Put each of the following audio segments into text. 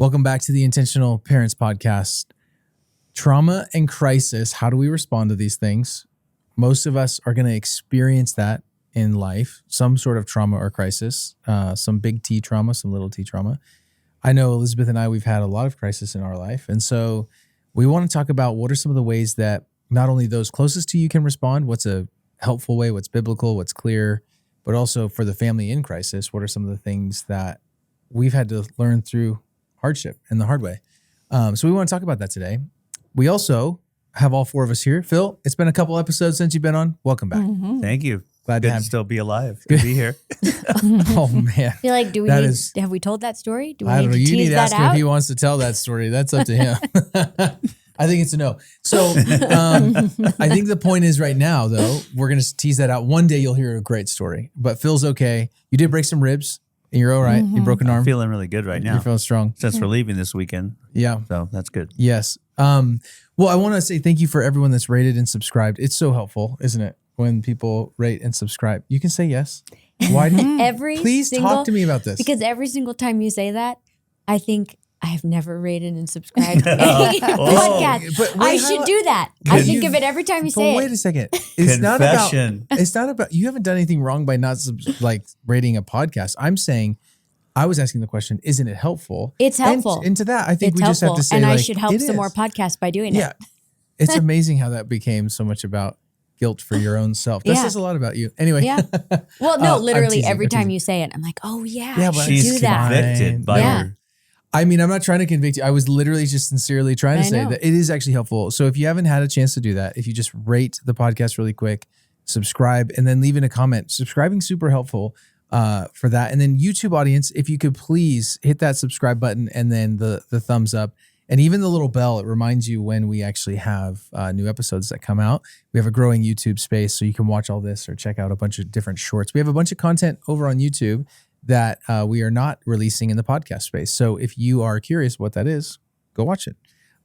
Welcome back to the Intentional Parents Podcast. Trauma and crisis, how do we respond to these things? Most of us are going to experience that in life, some sort of trauma or crisis, some big T trauma, some little t trauma. I know Elizabeth and I, we've had a lot of crisis in our life. And so we want to talk about what are some of the ways that not only those closest to you can respond, what's a helpful way, what's biblical, what's clear, but also for the family in crisis, what are some of the things that we've had to learn through hardship and the hard way. So we want to talk about that today. We also have all four of us here. Phil, it's been a couple episodes since you've been on. Welcome back. Mm-hmm. Thank you. Glad Good to to still be alive. Good to be here. Oh man. I feel like, have we told that story? Do we I don't know. need to You need tease to that ask him out? if he wants to tell that story. That's up to him. I think it's a no. So I think the point is right now, though, we're going to tease that out. One day you'll hear a great story, but Phil's okay. You did break some ribs and you're all right. You broke an arm. I'm feeling really good right now. You're feeling strong. Since we're leaving this weekend. Yeah. So that's good. Yes. Well, I want to say thank you for everyone that's rated and subscribed. It's so helpful, isn't it? When people rate and subscribe, you can say yes. Why? Please talk to me about this. Because every single time you say that, I think I have never rated and subscribed to any podcast. But wait, I should do that. I think of it every time you say it. Wait a second. It's Confession. not about. You haven't done anything wrong by not rating a podcast. I'm saying, I was asking the question, isn't it helpful? It's helpful. And to that, I think It's we just have to say, and I should help it some is. more podcasts by doing Yeah. it. It's amazing how that became so much about guilt for your own self. That Yeah. says a lot about you. Anyway. Yeah. Well, no, I'm literally teasing, every I'm time teasing. you say it, I'm like, oh yeah, Yeah, I but should She's do that. convicted by Yeah. her. I mean, I'm not trying to convict you. I was literally just sincerely trying to I say know. that it is actually helpful. So if you haven't had a chance to do that, if you just rate the podcast really quick, subscribe, and then leave in a comment. Subscribing super helpful for that. And then YouTube audience, if you could please hit that subscribe button and then the thumbs up. And even the little bell, it reminds you when we actually have new episodes that come out. We have a growing YouTube space, so you can watch all this or check out a bunch of different shorts. We have a bunch of content over on YouTube that we are not releasing in the podcast space. So if you are curious what that is, go watch it.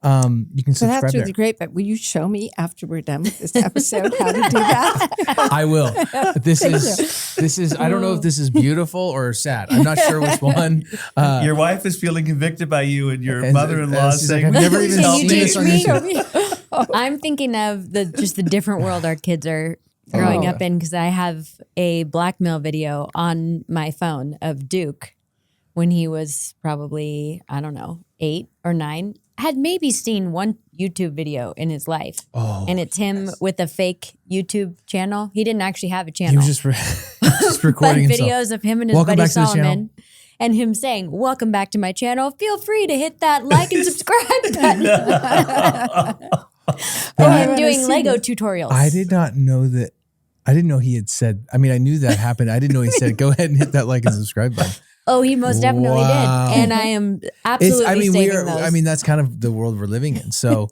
You can So subscribe that's really there. great, but will you show me after we're done with this episode how to do that? I will. This is. I don't know if this is beautiful or sad. I'm not sure which one. Your wife is feeling convicted by you, and your and- mother-in-law she's like, saying, I've never even Can seen you this teach on me? YouTube. I'm thinking of the different world our kids are growing up in, because I have a blackmail video on my phone of Duke when he was probably, I don't know, 8 or 9. Had maybe seen one YouTube video in his life. And it's him with a fake YouTube channel. He didn't actually have a channel. He was just, just recording but himself. videos of him and his Welcome buddy back to the channel. Solomon. And him saying, welcome back to my channel. Feel free to hit that like and subscribe button. And him doing Lego tutorials. I did not know that. I didn't know he had said. I mean, I knew that happened. I didn't know he said, "Go ahead and hit that like and subscribe button." Oh, he most definitely Wow. did. And I am absolutely saving those. I mean, that's kind of the world we're living in. So,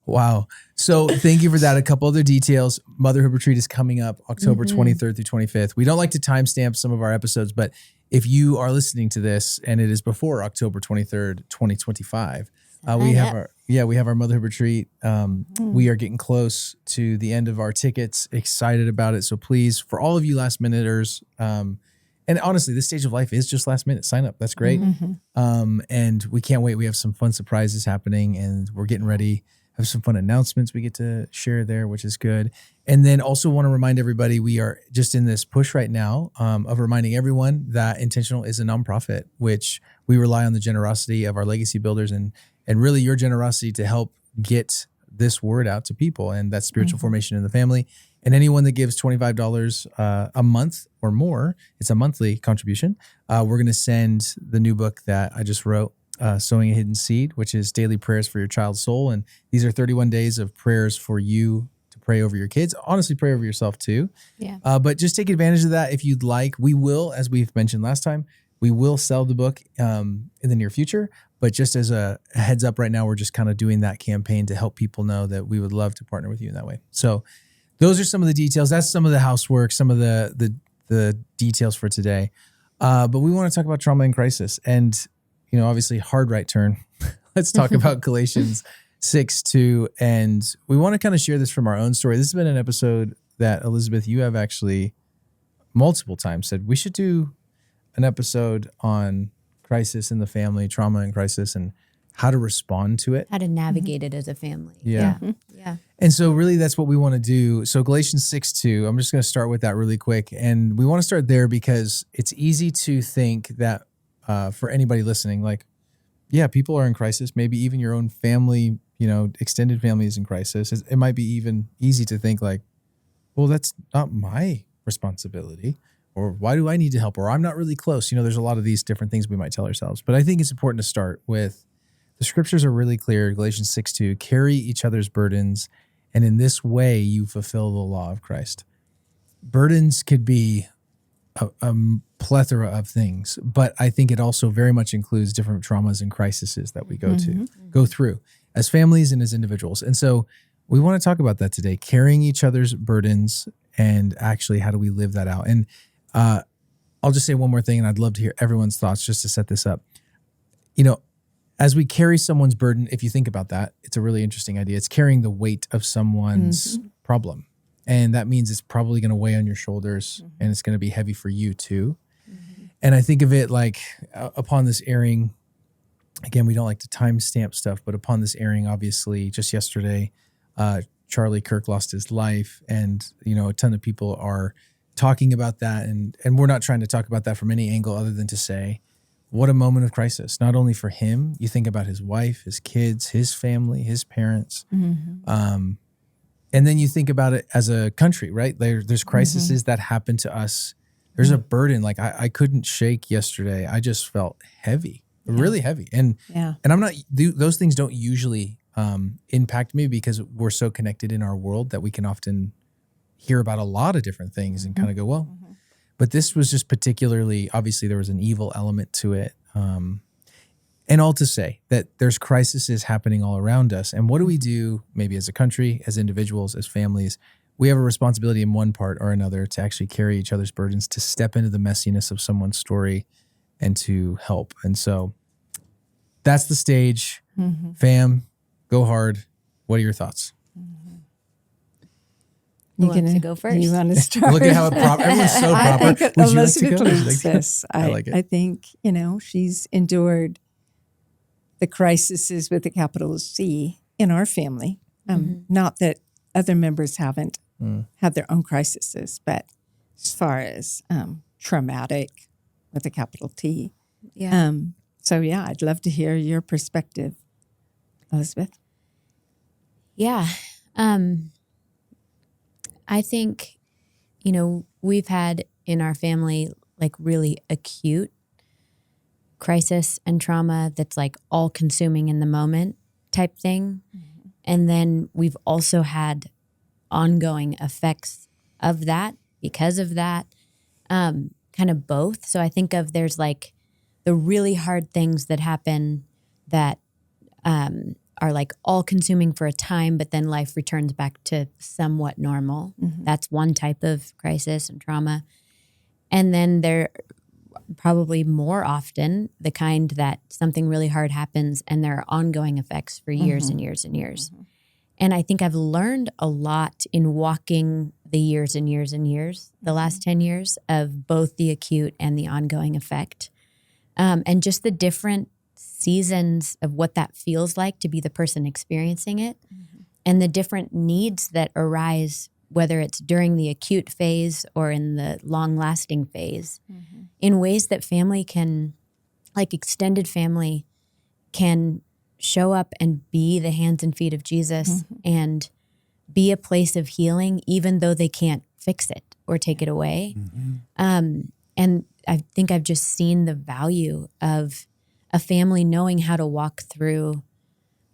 wow. So thank you for that. A couple other details. Motherhood Retreat is coming up October 23rd through 25th. We don't like to timestamp some of our episodes, but if you are listening to this and it is before October 23rd, 2025, we have our Motherhood Retreat. We are getting close to the end of our tickets. Excited about it. So please, for all of you last minuters, and honestly, this stage of life is just last minute. Sign up. That's great. And we can't wait. We have some fun surprises happening, and we're getting ready. Have some fun announcements we get to share there, which is good. And then also want to remind everybody, we are just in this push right now of reminding everyone that Intentional is a nonprofit, which we rely on the generosity of our legacy builders and really your generosity to help get this word out to people. And that's spiritual formation in the family. And anyone that gives $25 a month or more, it's a monthly contribution. We're going to send the new book that I just wrote, Sowing a Hidden Seed, which is daily prayers for your child's soul. And these are 31 days of prayers for you to pray over your kids. Honestly, pray over yourself too. Yeah. But just take advantage of that if you'd like. We will, as we've mentioned last time, we will sell the book in the near future. But just as a heads up right now, we're just kind of doing that campaign to help people know that we would love to partner with you in that way. So those are some of the details. That's some of the housework, some of the details for today. But we want to talk about trauma and crisis. And, you know, obviously hard right turn. Let's talk about Galatians 6:2. And we want to kind of share this from our own story. This has been an episode that, Elizabeth, you have actually multiple times said we should do an episode on crisis in the family, trauma and crisis, and how to respond to it. How to navigate it as a family. Yeah. Yeah. And so really that's what we want to do. So Galatians 6:2, I'm just going to start with that really quick. And we want to start there because it's easy to think that for anybody listening, like, yeah, people are in crisis. Maybe even your own family, extended family is in crisis. It might be even easy to think like, well, that's not my responsibility. Or why do I need to help? Or I'm not really close. There's a lot of these different things we might tell ourselves. But I think it's important to start with the scriptures are really clear. Galatians 6:2, carry each other's burdens, and in this way you fulfill the law of Christ. Burdens could be a plethora of things, but I think it also very much includes different traumas and crises that we go through as families and as individuals. And so we want to talk about that today, carrying each other's burdens and actually how do we live that out. And I'll just say one more thing, and I'd love to hear everyone's thoughts just to set this up. As we carry someone's burden, if you think about that, it's a really interesting idea. It's carrying the weight of someone's problem. And that means it's probably going to weigh on your shoulders and it's going to be heavy for you too. And I think of it like upon this airing, again, we don't like to timestamp stuff, but upon this airing, obviously just yesterday, Charlie Kirk lost his life, and, a ton of people are talking about that. And we're not trying to talk about that from any angle other than to say, what a moment of crisis, not only for him. You think about his wife, his kids, his family, his parents. And then you think about it as a country, right? There's crises that happen to us. There's a burden. Like I couldn't shake yesterday. I just felt heavy, really heavy. And I'm not, those things don't usually impact me because we're so connected in our world that we can often hear about a lot of different things and kind of go, well, but this was just particularly, obviously there was an evil element to it. And all to say that there's crises happening all around us. And what do we do maybe as a country, as individuals, as families? We have a responsibility in one part or another to actually carry each other's burdens, to step into the messiness of someone's story and to help. And so that's the stage. Fam, go hard. What are your thoughts? Who wants to go first? You want to start? Look at how everyone's so proper. I think Would you like to Elizabeth go? leads this. I like it. I think, she's endured the crises with a capital C in our family. Not that other members haven't had their own crises, but as far as traumatic with a capital T. Yeah. I'd love to hear your perspective, Elizabeth. Yeah. I think, we've had in our family like really acute crisis and trauma that's like all consuming in the moment type thing. And then we've also had ongoing effects of that because of that, kind of both. So I think of there's like the really hard things that happen that are like all consuming for a time, but then life returns back to somewhat normal. That's one type of crisis and trauma. And then there probably more often the kind that something really hard happens and there are ongoing effects for years and years and years. And I think I've learned a lot in walking the years and years and years, the last 10 years, of both the acute and the ongoing effect. And just the different seasons of what that feels like to be the person experiencing it, and the different needs that arise, whether it's during the acute phase or in the long-lasting phase, in ways that family can, like extended family, can show up and be the hands and feet of Jesus and be a place of healing, even though they can't fix it or take it away. And I think I've just seen the value of a family knowing how to walk through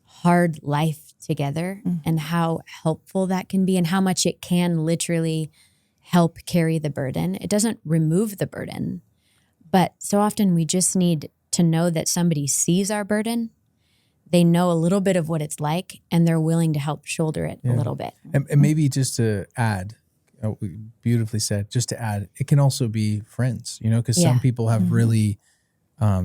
hard life together and how helpful that can be and how much it can literally help carry the burden. It doesn't remove the burden, but so often we just need to know that somebody sees our burden, they know a little bit of what it's like, and they're willing to help shoulder it a little bit. And maybe just to add, beautifully said, just to add, it can also be friends, because some people have really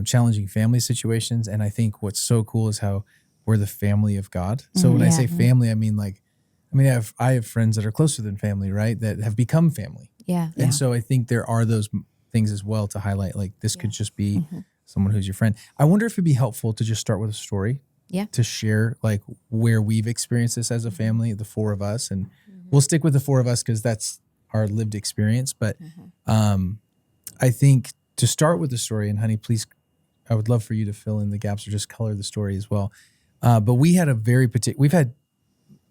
challenging family situations. And I think what's so cool is how we're the family of God. So when I say family, I mean I have friends that are closer than family, right? That have become family. Yeah. And so I think there are those things as well to highlight, like this could just be someone who's your friend. I wonder if it'd be helpful to just start with a story. Yeah. To share like where we've experienced this as a family, the four of us, and we'll stick with the four of us because that's our lived experience. But I think to start with the story, and honey, please, I would love for you to fill in the gaps or just color the story as well. But we had we've had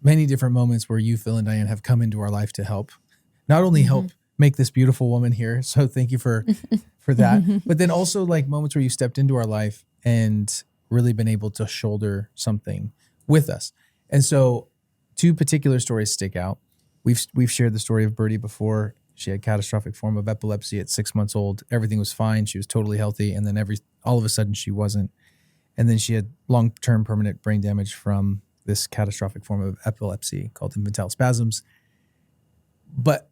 many different moments where you, Phil, and Diane have come into our life to help, not only help make this beautiful woman here. So thank you for that. But then also like moments where you stepped into our life and really been able to shoulder something with us. And so two particular stories stick out. We've shared the story of Birdie before. She had catastrophic form of epilepsy at 6 months old. Everything was fine. She was totally healthy. And then all of a sudden she wasn't. And then she had long-term permanent brain damage from this catastrophic form of epilepsy called infantile spasms. But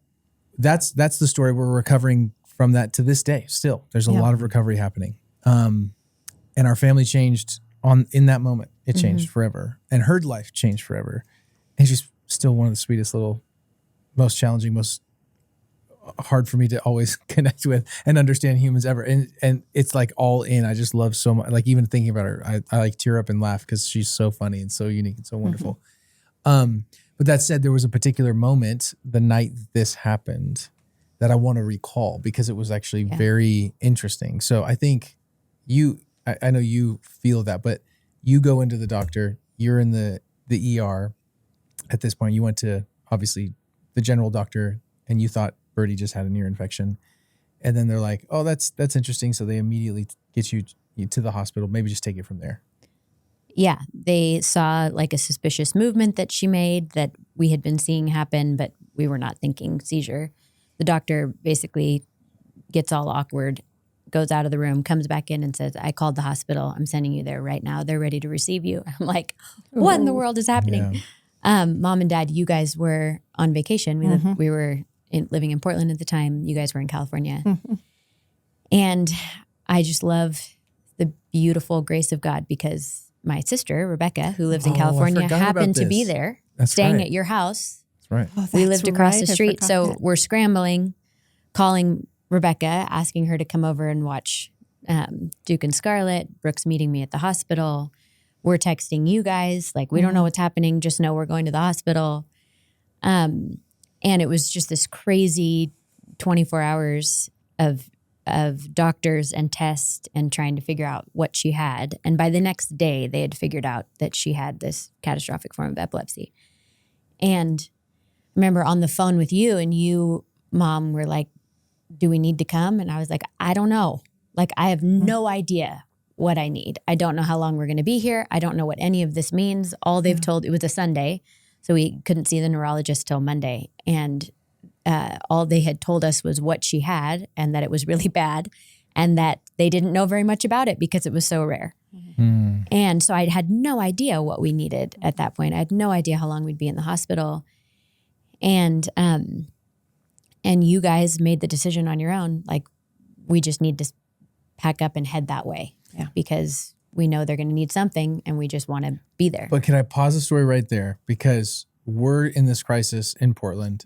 that's the story. We're recovering from that to this day. Still, there's a lot of recovery happening. And our family changed in that moment. It changed forever. And her life changed forever. And she's still one of the sweetest little, most challenging, most hard for me to always connect with and understand humans ever. And it's like all in. I just love so much. Like even thinking about her, I like tear up and laugh because she's so funny and so unique and so wonderful. But that said, there was a particular moment the night this happened that I want to recall because it was actually very interesting. So I think I know you feel that, but you go into the doctor, you're in the ER at this point. You went to obviously the general doctor and you thought Birdie just had an ear infection. And then they're like, oh, that's interesting. So they immediately get you to the hospital. Maybe just take it from there. Yeah. They saw like a suspicious movement that she made that we had been seeing happen, but we were not thinking seizure. The doctor basically gets all awkward, goes out of the room, comes back in and says, I called the hospital. I'm sending you there right now. They're ready to receive you. I'm like, what in the world is happening? Yeah. Mom and Dad, you guys were on vacation. We were living in Portland at the time. You guys were in California. And I just love the beautiful grace of God because my sister, Rebecca, who lives in California, happened to be there staying at your house. That's right. Oh, we lived across the street. So that. We're scrambling, calling Rebecca, asking her to come over and watch Duke and Scarlett. Brooke's meeting me at the hospital. We're texting you guys. Like, we don't know what's happening. Just know we're going to the hospital. And it was just this crazy 24 hours of doctors and tests and trying to figure out what she had. And by the next day, they had figured out that she had this catastrophic form of epilepsy. And I remember on the phone with you and you, Mom, were like, do we need to come? And I was like, I don't know. Like, I have no idea what I need. I don't know how long we're going to be here. I don't know what any of this means. All they've told, it was a Sunday, so we couldn't see the neurologist till Monday. And all they had told us was what she had and that it was really bad and that they didn't know very much about it because it was so rare. And so I had no idea what we needed at that point. I had no idea how long we'd be in the hospital. And you guys made the decision on your own, like, we just need to pack up and head that way because we know they're going to need something and we just want to be there. But can I pause the story right there? Because we're in this crisis in Portland.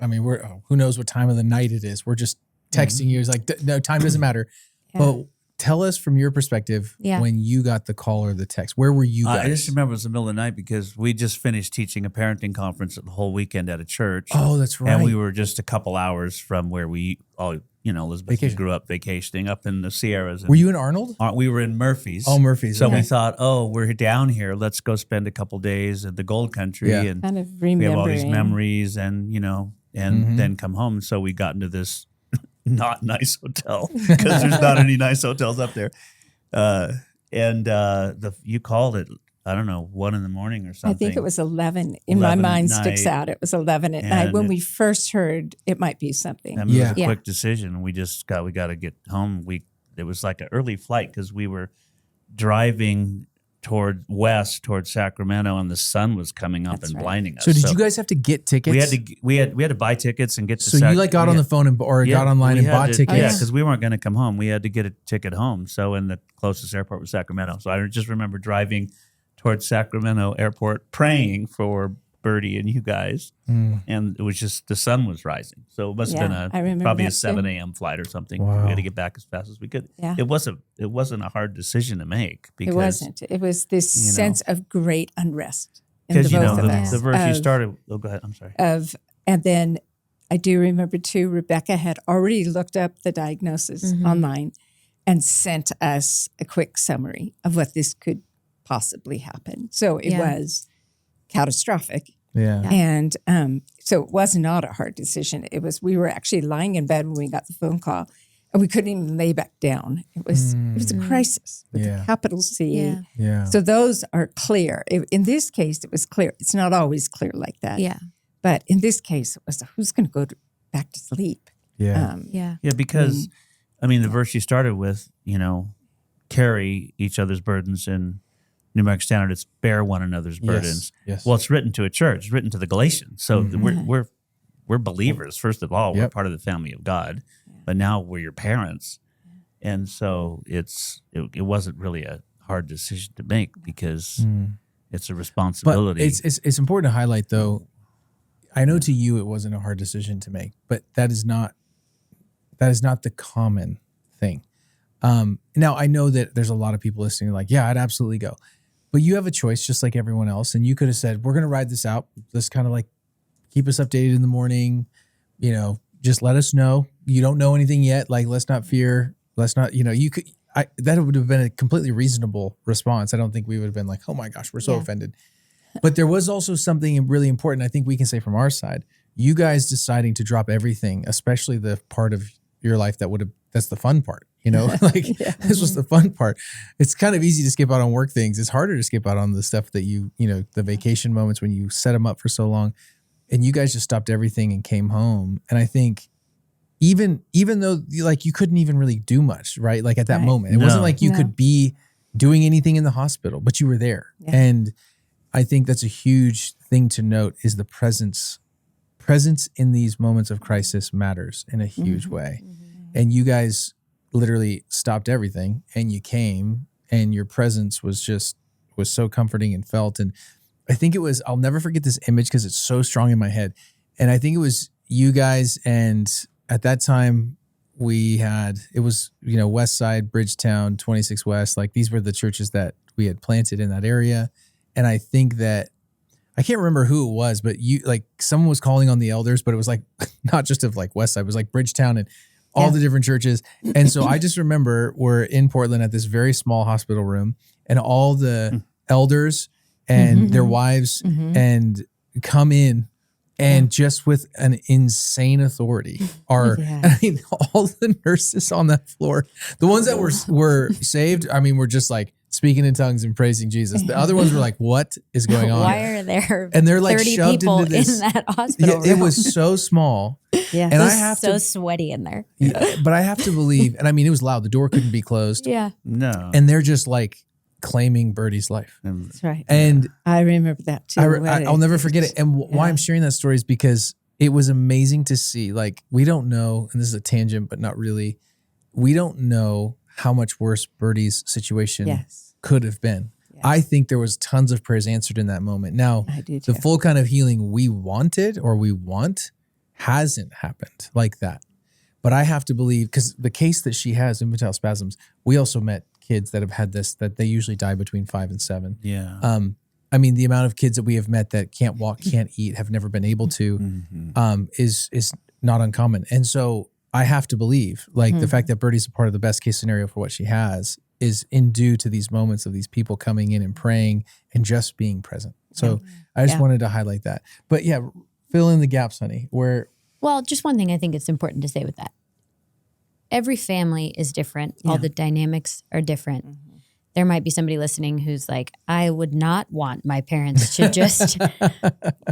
I mean, who knows what time of the night it is. We're just texting you. It's like, no, time doesn't matter. But tell us from your perspective when you got the call or the text. Where were you guys? I just remember it was the middle of the night because we just finished teaching a parenting conference the whole weekend at a church. Oh, that's right. And we were just a couple hours from where we all, Elizabeth grew up vacationing up in the Sierras. Were you in Arnold? We were in Murphy's. Oh, Murphy's. So we thought, we're down here. Let's go spend a couple days at the Gold Country. And kind of we have all these remembering. memories and, then come home. So we got into this not nice hotel because there's not any nice hotels up there. You called it, I don't know, 1 a.m. or something. I think it was 11. In my mind sticks out. It was 11 at night. When we first heard it might be something. I mean, it was a quick decision. We got to get home. It was like an early flight because we were driving toward Sacramento and the sun was coming up blinding us. So did you guys have to get tickets? We had to buy tickets and get to So you got on the phone got online and bought tickets? Yeah, because we weren't going to come home. We had to get a ticket home. So in the closest airport was Sacramento. So I just remember driving towards Sacramento airport praying for Birdie and you guys, and it was just the sun was rising, so it must have I been remember probably a that too. 7 a.m. flight or something. Wow. We had to get back as fast as we could. Yeah. It wasn't a hard decision to make because It wasn't. It was this you know, sense of great unrest in the because you know both of us. the verse you of- started. Oh, go ahead. I'm sorry. And then I do remember too, Rebecca had already looked up the diagnosis online and sent us a quick summary of what this could possibly happen. So it was catastrophic. Yeah. And so it was not a hard decision. It was, we were actually lying in bed when we got the phone call and we couldn't even lay back down. It was a crisis with a capital C. Yeah. Yeah. So those are clear. In this case, it was clear. It's not always clear like that. Yeah. But in this case, it was who's going to go back to sleep? Yeah. Yeah. Yeah, because I mean, the verse you started with, carry each other's burdens, in New American Standard, it's bear one another's burdens. Yes. Well, it's written to a church. It's written to the Galatians. So we're believers. First of all, we're Yep. part of the family of God, but now we're your parents, and so it wasn't really a hard decision to make because it's a But responsibility. it's important to highlight, though. I know to you it wasn't a hard decision to make, but that is not the common thing. Now I know that there's a lot of people listening like, yeah, I'd absolutely go, but you have a choice just like everyone else, and you could have said, we're going to ride this out. Let's kind of like keep us updated in the morning. Just let us know. You don't know anything yet. Like, let's not fear. Let's not. You could. That would have been a completely reasonable response. I don't think we would have been like, oh my gosh, we're so offended. But there was also something really important, I think we can say from our side. You guys deciding to drop everything, especially the part of your life that's the fun part, this was the fun part. It's kind of easy to skip out on work things. It's harder to skip out on the stuff that the vacation moments when you set them up for so long. And you guys just stopped everything and came home. And I think even though you couldn't even really do much, right? Like at that moment, it wasn't like you could be doing anything in the hospital, but you were there. Yeah. And I think that's a huge thing to note is the presence in these moments of crisis matters in a huge way. And you guys literally stopped everything and you came, and your presence was so comforting and felt. And I think I'll never forget this image because it's so strong in my head. And I think it was you guys, and at that time it was West Side, Bridgetown, 26 West, like these were the churches that we had planted in that area. And I think that I can't remember who it was, but someone was calling on the elders, but it was like not just of like West Side, it was like Bridgetown and all the different churches. And so I just remember we're in Portland at this very small hospital room, and all the elders and their wives and come in and just with an insane authority all the nurses on that floor, the ones that were saved, were just like speaking in tongues and praising Jesus. The other ones were like, what is going on? Why are there and they're like 30 shoved people into this in that hospital room? It was so small. Yeah. And I have so sweaty in there. But I have to believe, and it was loud. The door couldn't be closed. Yeah. No. And they're just like claiming Birdie's life. That's right. And I remember that too. I'll never forget it. And why I'm sharing that story is because it was amazing to see. Like, we don't know, and this is a tangent, but not really. We don't know how much worse Birdie's situation could have been. Yes. I think there was tons of prayers answered in that moment. Now, the full kind of healing we wanted or we want hasn't happened like that. But I have to believe, because the case that she has, infantile spasms, we also met kids that have had this, that they usually die between 5 and 7. Yeah. The amount of kids that we have met that can't walk, can't eat, have never been able to, is not uncommon. And so I have to believe, the fact that Birdie's a part of the best case scenario for what she has is in due to these moments of these people coming in and praying and just being present. So I just wanted to highlight that. But fill in the gaps, honey. Well, just one thing I think it's important to say with that. Every family is different. Yeah. All the dynamics are different. There might be somebody listening who's like, I would not want my parents to just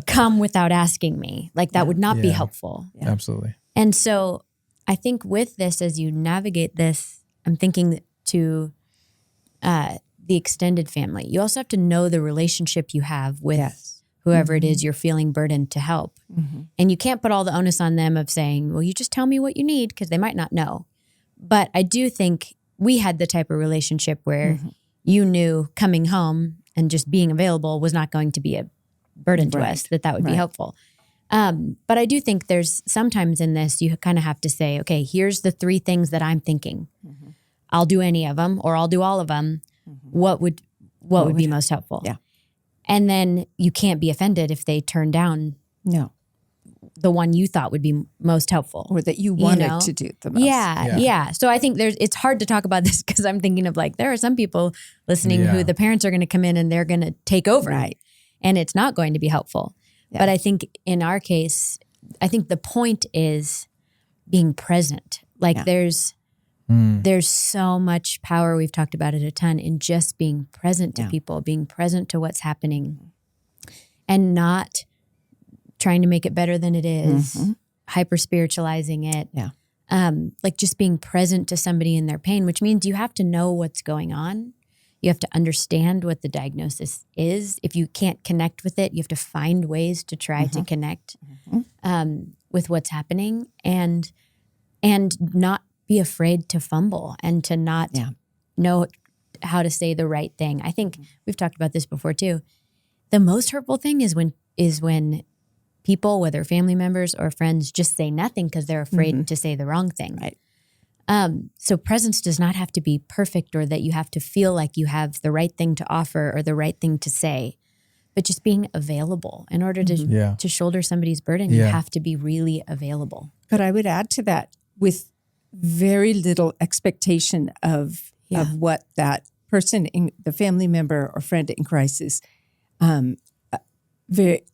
come without asking me. Like, that would not be helpful. Yeah. Absolutely. And so I think with this, as you navigate this, I'm thinking to the extended family. You also have to know the relationship you have with whoever it is you're feeling burdened to help. And you can't put all the onus on them of saying, well, you just tell me what you need, because they might not know. But I do think we had the type of relationship where you knew coming home and just being available was not going to be burden to Right. us, that would be Right. helpful. But I do think there's sometimes in this, you kind of have to say, okay, here's the 3 things that I'm thinking. I'll do any of them or I'll do all of them. What would be most helpful? Yeah. And then you can't be offended if they turn down No. the one you thought would be most helpful. Or that you wanted know? to do the most. Yeah. So I think it's hard to talk about this because I'm thinking of like, there are some people listening Yeah. who the parents are going to come in and they're going to take over. Right. And it's not going to be helpful. Yeah. But I think in our case, I think the point is being present. Like there's so much power, we've talked about it a ton, in just being present to people, being present to what's happening and not trying to make it better than it is, hyper spiritualizing it. Yeah. Like just being present to somebody in their pain, which means you have to know what's going on. You have to understand what the diagnosis is. If you can't connect with it, you have to find ways to try to connect with what's happening and not be afraid to fumble and to not know how to say the right thing. I think we've talked about this before too. The most hurtful thing is when people, whether family members or friends, just say nothing because they're afraid to say the wrong thing. Right. So presence does not have to be perfect or that you have to feel like you have the right thing to offer or the right thing to say, but just being available. In order to shoulder somebody's burden, you have to be really available. But I would add to that with very little expectation of what that person, the family member or friend in crisis,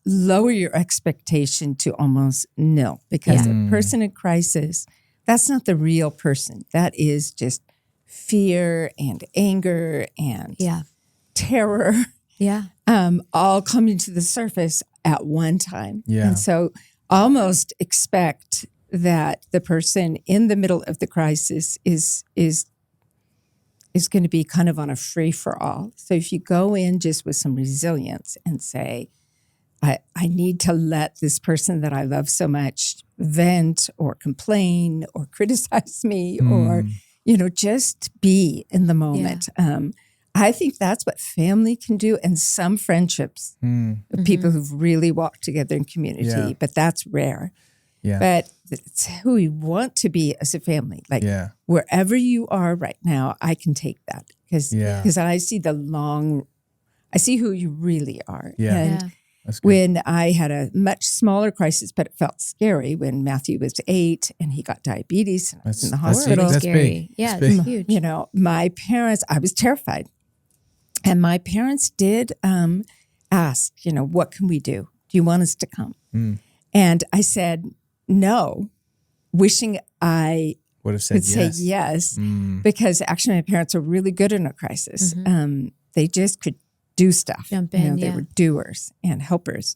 lower your expectation to almost nil, because a person in crisis, that's not the real person. That is just fear and anger and terror, all coming to the surface at one time. Yeah. And so almost expect that the person in the middle of the crisis is going to be kind of on a free for all. So if you go in just with some resilience and say, I need to let this person that I love so much vent or complain or criticize me or, just be in the moment. I think that's what family can do, and some friendships of people who've really walked together in community, but that's rare. Yeah. But it's who we want to be as a family. Like wherever you are right now, I can take that because I see I see who you really are. Yeah. And That's good. when I had a much smaller crisis, but it felt scary when Matthew was 8 and he got diabetes and I was in the hospital. That's Scary. big. Yeah, That's it's big. huge. My parents, I was terrified. And my parents did ask, what can we do? Do you want us to come? And I said, no, wishing I Would have said could say yes, because actually my parents are really good in a crisis. They just could do stuff. Jump in, They were doers and helpers.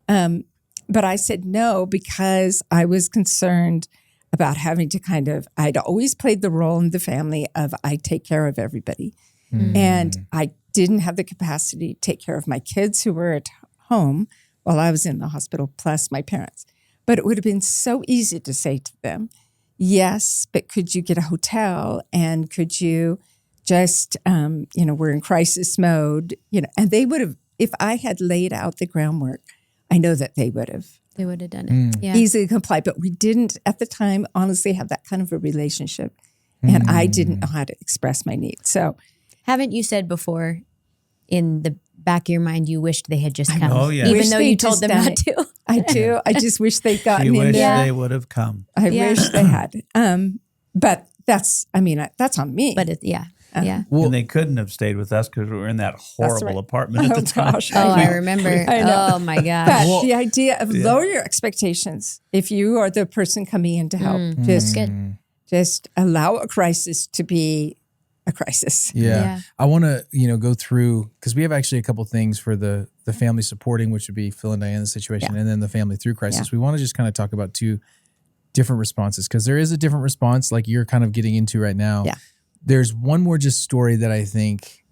But I said no because I was concerned about having to I'd always played the role in the family of I take care of everybody. And I didn't have the capacity to take care of my kids who were at home while I was in the hospital, plus my parents. But it would have been so easy to say to them, yes, but could you get a hotel? And could you just, we're in crisis mode, and they would have, if I had laid out the groundwork, I know that they would have done it. Yeah. easily complied. But we didn't at the time, honestly, have that kind of a relationship. And I didn't know how to express my needs. So Haven't you said before in the back of your mind you wished they had just come? Oh, yeah. Even Wish though they'd you told just them done not it. to. I do. I just wish they'd gotten She in wished there. they would have come. I wish they had. But that's on me. But yeah. And they couldn't have stayed with us because we were in that horrible right. apartment at the time. Gosh, Oh, I remember. I know. Oh my gosh. But the idea of lower your expectations if you are the person coming in to help. Just allow a crisis to be a crisis. Yeah. I want to, go through, because we have actually a couple things for the family supporting, which would be Phil and Diana's situation, and then the family through crisis. We want to just kind of talk about two different responses, because there is a different response like you're kind of getting into right now. Yeah. There's one more just story that I think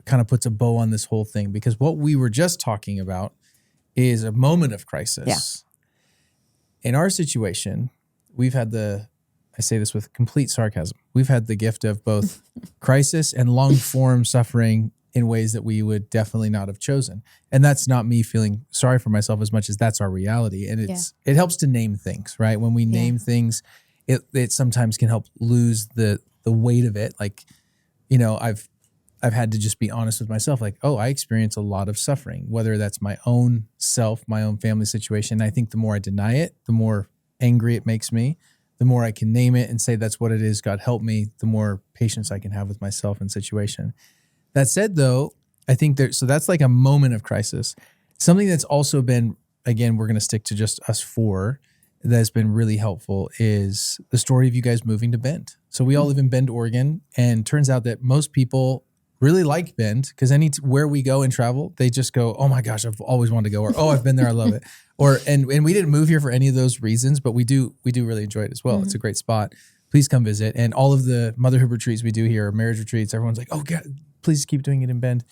kind of puts a bow on this whole thing, because what we were just talking about is a moment of crisis. Yeah. In our situation, we've had I say this with complete sarcasm, we've had the gift of both crisis and long form suffering in ways that we would definitely not have chosen. And that's not me feeling sorry for myself as much as that's our reality. And it helps to name things, right? When we name things, it sometimes can help lose the weight of it. Like, you know, I've had to just be honest with myself, like, oh, I experience a lot of suffering, whether that's my own self, my own family situation. I think the more I deny it, the more angry it makes me. The more I can name it and say that's what it is, God help me, the more patience I can have with myself and situation. That said, though, I think so that's like a moment of crisis. Something that's also been, again, we're going to stick to just us four, that's been really helpful is the story of you guys moving to Bend. So we all live in Bend, Oregon, and turns out that most people really like Bend because where we go and travel, they just go, oh my gosh, I've always wanted to go, or oh, I've been there, I love it. Or and we didn't move here for any of those reasons, but we do really enjoy it as well. It's a great spot. Please come visit. And all of the motherhood retreats we do here, marriage retreats, everyone's like, oh God, please keep doing it in Bend.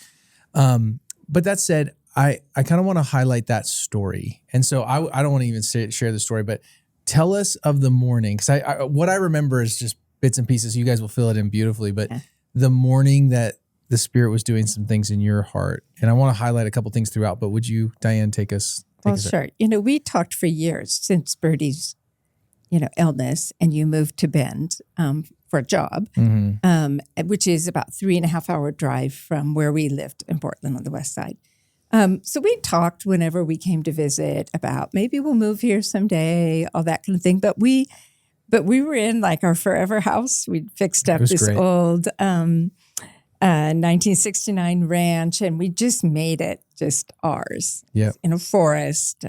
But that said, I kind of want to highlight that story. And so I don't want to even share the story, but tell us of the morning. Because what I remember is just bits and pieces. You guys will fill it in beautifully. But the morning that the Spirit was doing some things in your heart. And I want to highlight a couple things throughout. But would you, Diane, take us? Well, sure. You know, we talked for years since Birdie's, illness, and you moved to Bend for a job, which is about 3.5 hour drive from where we lived in Portland on the west side. So we talked whenever we came to visit about maybe we'll move here someday, all that kind of thing. But we were in like our forever house. We'd fixed up this old 1969 ranch, and we just made it just ours. In a forest,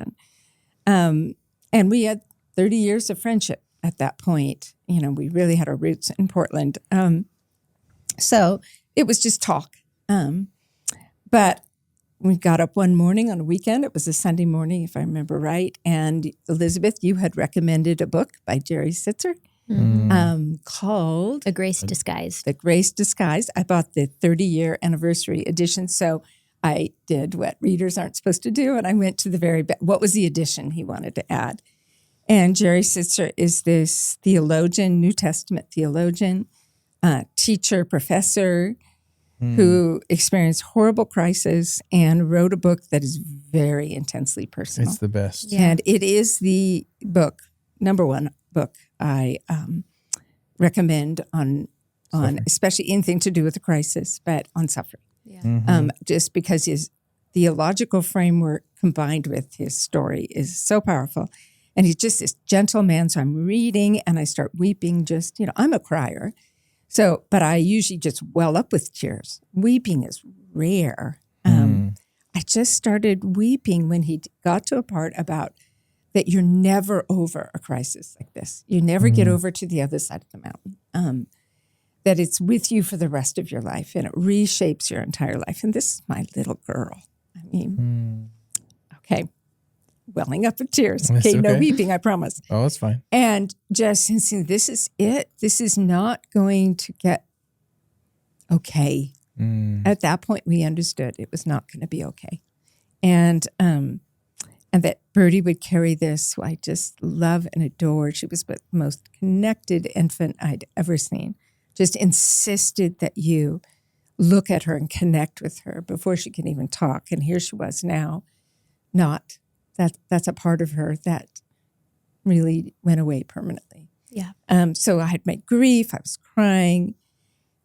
and we had 30 years of friendship at that point. You know, we really had our roots in Portland. So it was just talk. But we got up one morning on a weekend. It was a Sunday morning, if I remember right. And Elizabeth, you had recommended a book by Jerry Sitzer called A Grace Disguised. The Grace Disguised. I bought the 30-year anniversary edition. So I did what readers aren't supposed to do. And I went to the very back. What was the edition he wanted to add? And Jerry Sitzer is this theologian, New Testament theologian, teacher, professor, who experienced horrible crisis and wrote a book that is very intensely personal. It's the best. Yeah. And it is the book, number one book I recommend on especially anything to do with a crisis, but on suffering. Yeah. Just because his theological framework combined with his story is so powerful. And he's just this gentle man. So I'm reading and I start weeping just, I'm a crier. So, but I usually just well up with tears. Weeping is rare. I just started weeping when he got to a part about that you're never over a crisis like this. You never get over to the other side of the mountain. That it's with you for the rest of your life and it reshapes your entire life. And this is my little girl. I mean, okay, welling up with tears. Okay, no weeping, I promise. Oh, that's fine. And just sensing this is it. This is not going to get okay. At that point, we understood it was not going to be okay. And that Birdie would carry this, who I just love and adore. She was the most connected infant I'd ever seen. Just insisted that you look at her and connect with her before she can even talk. And here she was now, not. That's a part of her that really went away permanently. Yeah. So I had my grief. I was crying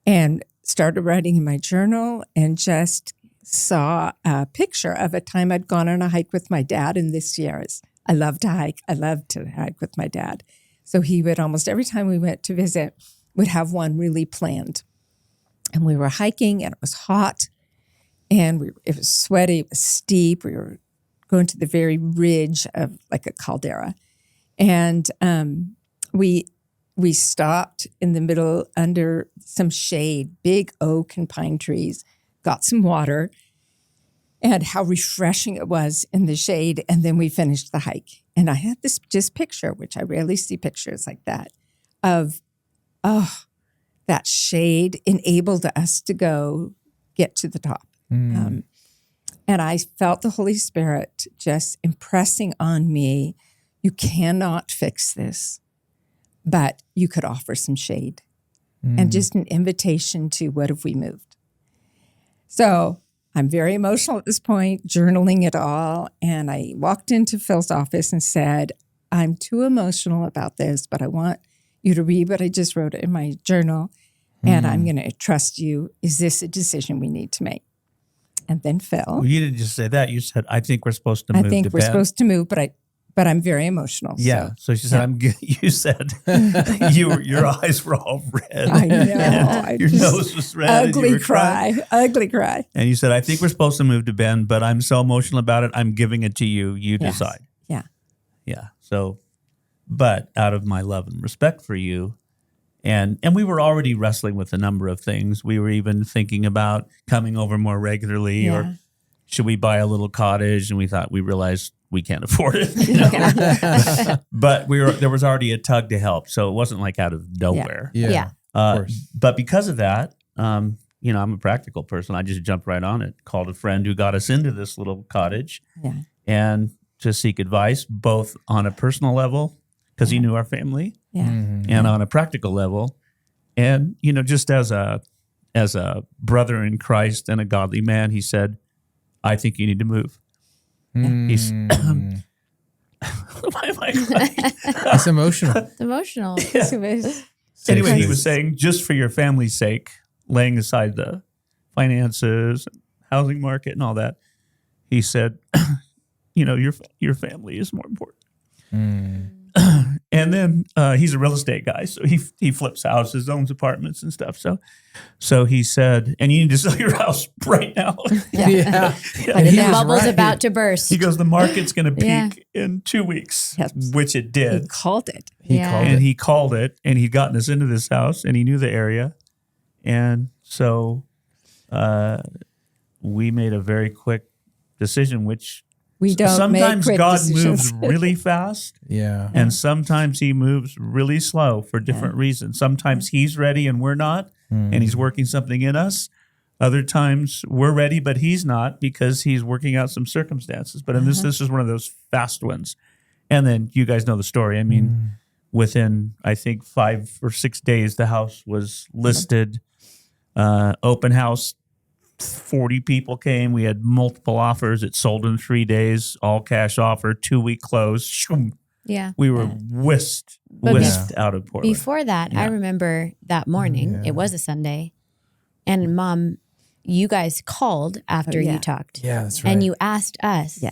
and started writing in my journal and just saw a picture of a time I'd gone on a hike with my dad in the Sierras. I love to hike. I loved to hike with my dad. So he would almost every time we went to visit would have one really planned. And we were hiking and it was hot and it was sweaty. It was steep. We were going to the very ridge of like a caldera. And we stopped in the middle under some shade, big oak and pine trees, got some water, and how refreshing it was in the shade. And then we finished the hike. And I had this just picture, which I rarely see pictures like that, of, that shade enabled us to go get to the top. And I felt the Holy Spirit just impressing on me, you cannot fix this, but you could offer some shade. And just an invitation to what if we moved? So I'm very emotional at this point, journaling it all. And I walked into Phil's office and said, I'm too emotional about this, but I want you to read what I just wrote in my journal. And I'm going to trust you. Is this a decision we need to make? And then Phil. Well, you didn't just say that. You said, I think we're supposed to I move think to we're bed. supposed to move, but I'm very emotional. Yeah. So she said, you said your eyes were all red. I know. Your nose was red. and you Ugly were crying. ugly cry. And you said, I think we're supposed to move to Ben, but I'm so emotional about it. I'm giving it to you. You Yes. decide. Yeah. Yeah. So, but out of my love and respect for you, and we were already wrestling with a number of things. We were even thinking about coming over more regularly, or should we buy a little cottage? And we realized we can't afford it. You know? But there was already a tug to help, so it wasn't like out of nowhere. Yeah. Of course. But because of that, I'm a practical person. I just jumped right on it. Called a friend who got us into this little cottage, and to seek advice, both on a personal level because he knew our family, and on a practical level, and just as a brother in Christ and a godly man, he said, "I think you need to move." He's why am I crying? It's emotional. It's emotional. Anyway, he was saying, just for your family's sake, laying aside the finances, housing market, and all that, he said, your family is more important. And then he's a real estate guy, so he flips houses, owns apartments and stuff. So he said, and you need to sell your house right now. Yeah. And he the was bubble's right. about to burst. He goes, the market's going to peak Yeah. in 2 weeks, Yes. which it He did. called it. He Yeah. called And it. he called it, and he'd gotten us into this house, and he knew the area. And so we made a very quick decision, which We don't sometimes make quick God decisions. moves really fast, Yeah. and sometimes he moves really slow for different reasons. Sometimes he's ready and we're not, and he's working something in us. Other times we're ready, but he's not because he's working out some circumstances. But in this is one of those fast ones. And then you guys know the story. I mean, within, I think, 5 or 6 days, the house was listed, open house. 40 people came. We had multiple offers. It sold in 3 days, all cash offer, 2-week close. Shoom. Yeah. We were whisked out of Portland. Before that, I remember that morning, it was a Sunday, and Mom, you guys called after you talked. Yeah, that's right. And you asked us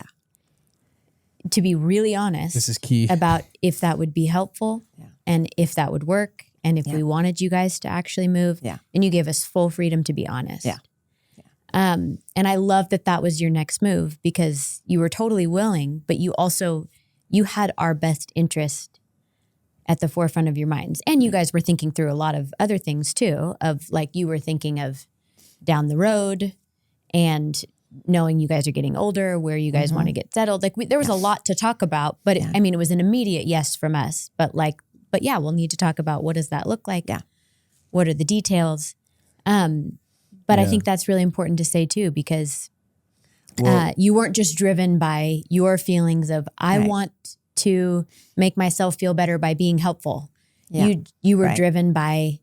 to be really honest This is key. about if that would be helpful and if that would work and if we wanted you guys to actually move. Yeah. And you gave us full freedom to be honest. Yeah. And I love that was your next move because you were totally willing, but you had our best interest at the forefront of your minds. And you guys were thinking through a lot of other things too, of like you were thinking of down the road and knowing you guys are getting older, where you guys want to get settled. Like there was a lot to talk about, but it was an immediate yes from us. But yeah, we'll need to talk about what does that look like? Yeah. What are the details? But I think that's really important to say too, because you weren't just driven by your feelings of, I want to make myself feel better by being helpful. Yeah. You were driven by,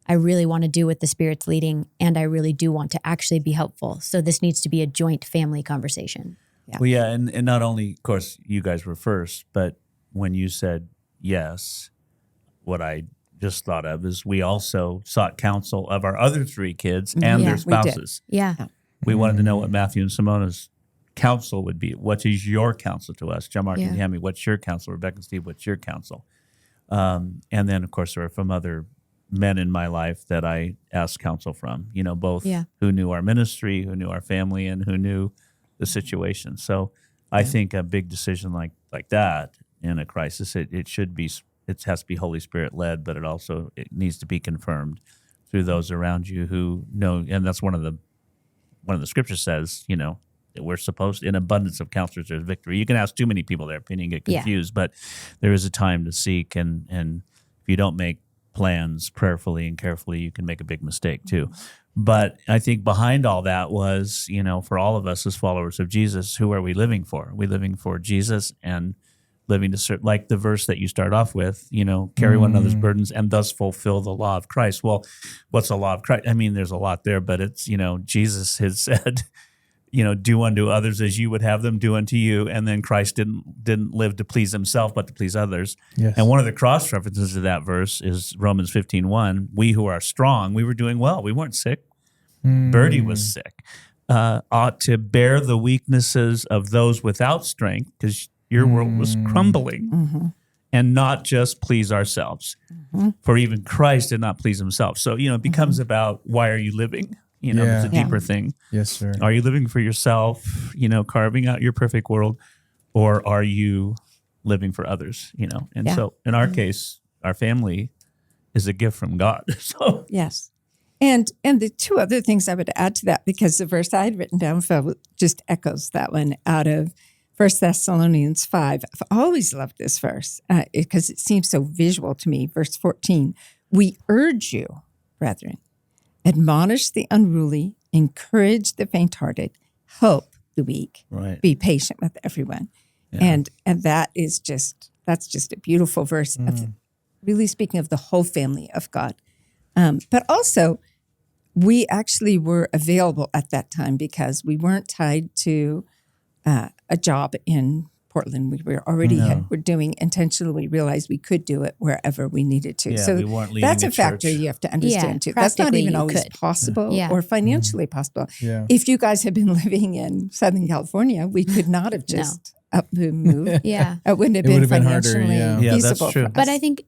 I really want to do what the Spirit's leading, and I really do want to actually be helpful. So this needs to be a joint family conversation. Well, yeah, and not only, of course, you guys were first, but when you said yes, what I just thought of is we also sought counsel of our other 3 kids and their spouses. Yeah. We wanted to know what Matthew and Simona's counsel would be. What is your counsel to us? John Mark and Tammy, what's your counsel? Rebecca and Steve, what's your counsel? And then, of course, there are from other men in my life that I asked counsel from, both who knew our ministry, who knew our family, and who knew the situation. So I think a big decision like that in a crisis, it should be, it has to be Holy Spirit led, but it needs to be confirmed through those around you who know. And that's one of the scriptures says, that we're supposed to, in abundance of counselors, there's victory. You can ask too many people their opinion, get confused, but there is a time to seek. And if you don't make plans prayerfully and carefully, you can make a big mistake too. But I think behind all that was, for all of us as followers of Jesus, who are we living for? Are we living for Jesus and living to serve, like the verse that you start off with, carry one another's burdens and thus fulfill the law of Christ. Well, what's the law of Christ? I mean, there's a lot there, but it's, Jesus has said, do unto others as you would have them do unto you. And then Christ didn't live to please himself, but to please others. Yes. And one of the cross references to that verse is Romans 15:1. We who are strong, we were doing well. We weren't sick. Birdie was sick. Ought to bear the weaknesses of those without strength, because your world was crumbling, and not just please ourselves. For even Christ did not please himself. So, it becomes about, why are you living? It's a deeper thing. Yes, sir. Are you living for yourself, carving out your perfect world, or are you living for others, And so in our case, our family is a gift from God. So yes. And the two other things I would add to that, because the verse I had written down just echoes that one out of 1 Thessalonians 5. I've always loved this verse because it seems so visual to me. Verse 14, we urge you, brethren, admonish the unruly, encourage the faint-hearted, help the weak, right. Be patient with everyone. Yeah. And that's just a beautiful verse of really speaking of the whole family of God. But also, we actually were available at that time because we weren't tied to a job in Portland. We were already we're doing intentionally. We realized we could do it wherever we needed to. Yeah, so we weren't leaving that's a factor church. you have to understand too. That's not practically even you always could. possible or financially possible. Yeah. If you guys had been living in Southern California, we could not have just moved. Yeah. It wouldn't have It been would have been harder, financially Yeah, that's feasible true. for us. But I think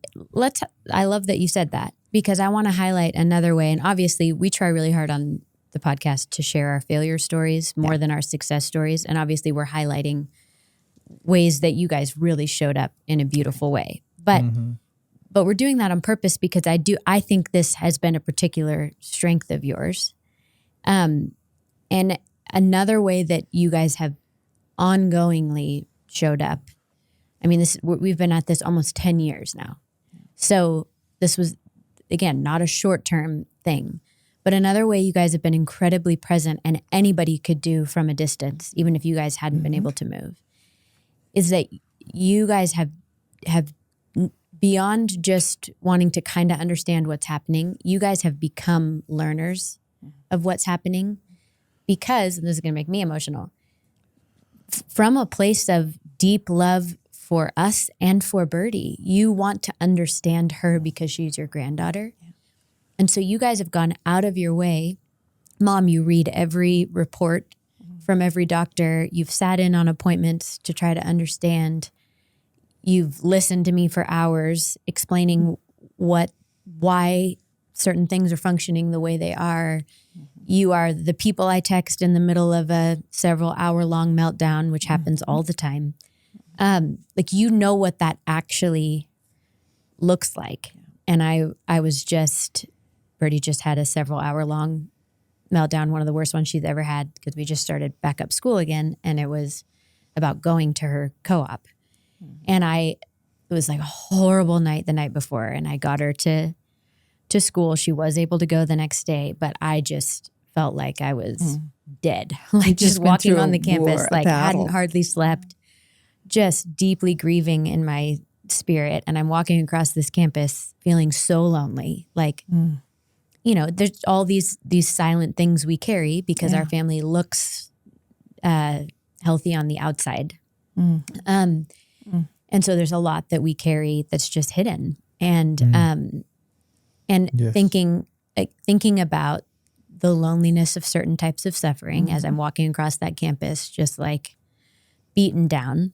I love that you said that, because I want to highlight another way. And obviously we try really hard on the podcast to share our failure stories more than our success stories. And obviously we're highlighting ways that you guys really showed up in a beautiful way. But we're doing that on purpose because I think this has been a particular strength of yours. And another way that you guys have ongoingly showed up, I mean, we've been at this almost 10 years now. So this was, again, not a short-term thing. But another way you guys have been incredibly present, and anybody could do from a distance, even if you guys hadn't been able to move, is that you guys have beyond just wanting to kind of understand what's happening, you guys have become learners of what's happening, because, and this is going to make me emotional, from a place of deep love for us and for Birdie, you want to understand her because she's your granddaughter. And so you guys have gone out of your way. Mom, you read every report from every doctor. You've sat in on appointments to try to understand. You've listened to me for hours explaining why certain things are functioning the way they are. You are the people I text in the middle of a several hour long meltdown, which happens all the time. Like, you know what that actually looks like. And I was Birdie just had a several hour long meltdown, one of the worst ones she's ever had, because we just started back up school again, and it was about going to her co-op. And it was like a horrible night the night before, and I got her to school. She was able to go the next day, but I just felt like I was dead. Like, just walking on the campus, like hadn't hardly slept, just deeply grieving in my spirit. And I'm walking across this campus feeling so lonely. Like, there's all these silent things we carry because our family looks healthy on the outside. And so there's a lot that we carry that's just hidden. And yes. thinking about the loneliness of certain types of suffering as I'm walking across that campus, just like beaten down,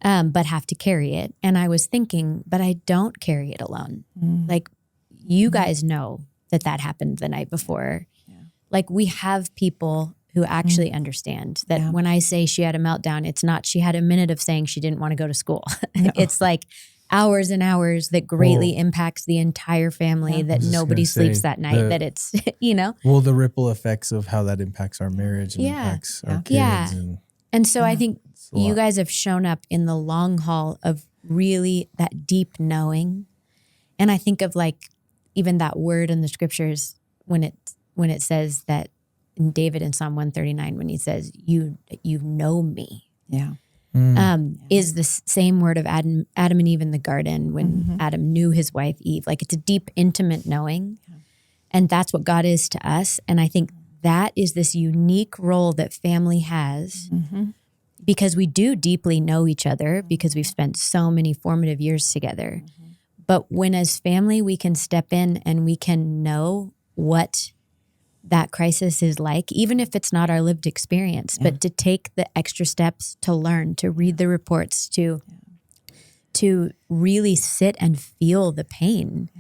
but have to carry it. And I was thinking, but I don't carry it alone. Like, you guys know that happened the night before. Yeah. Like, we have people who actually understand that when I say she had a meltdown, it's not she had a minute of saying she didn't want to go to school. No. It's like hours and hours that greatly impacts the entire family, that nobody sleeps that night, that it's, Well, the ripple effects of how that impacts our marriage and impacts our kids. Yeah. And so I think you guys have shown up in the long haul of really that deep knowing. And I think of, like, even that word in the scriptures when it says that in David in Psalm 139, when he says, you know me. Yeah. is the same word of Adam and Eve in the garden when Adam knew his wife Eve. Like, it's a deep, intimate knowing. And that's what God is to us. And I think that is this unique role that family has because we do deeply know each other because we've spent so many formative years together. But when as family, we can step in and we can know what that crisis is like, even if it's not our lived experience, but to take the extra steps to learn, to read the reports, to really sit and feel the pain.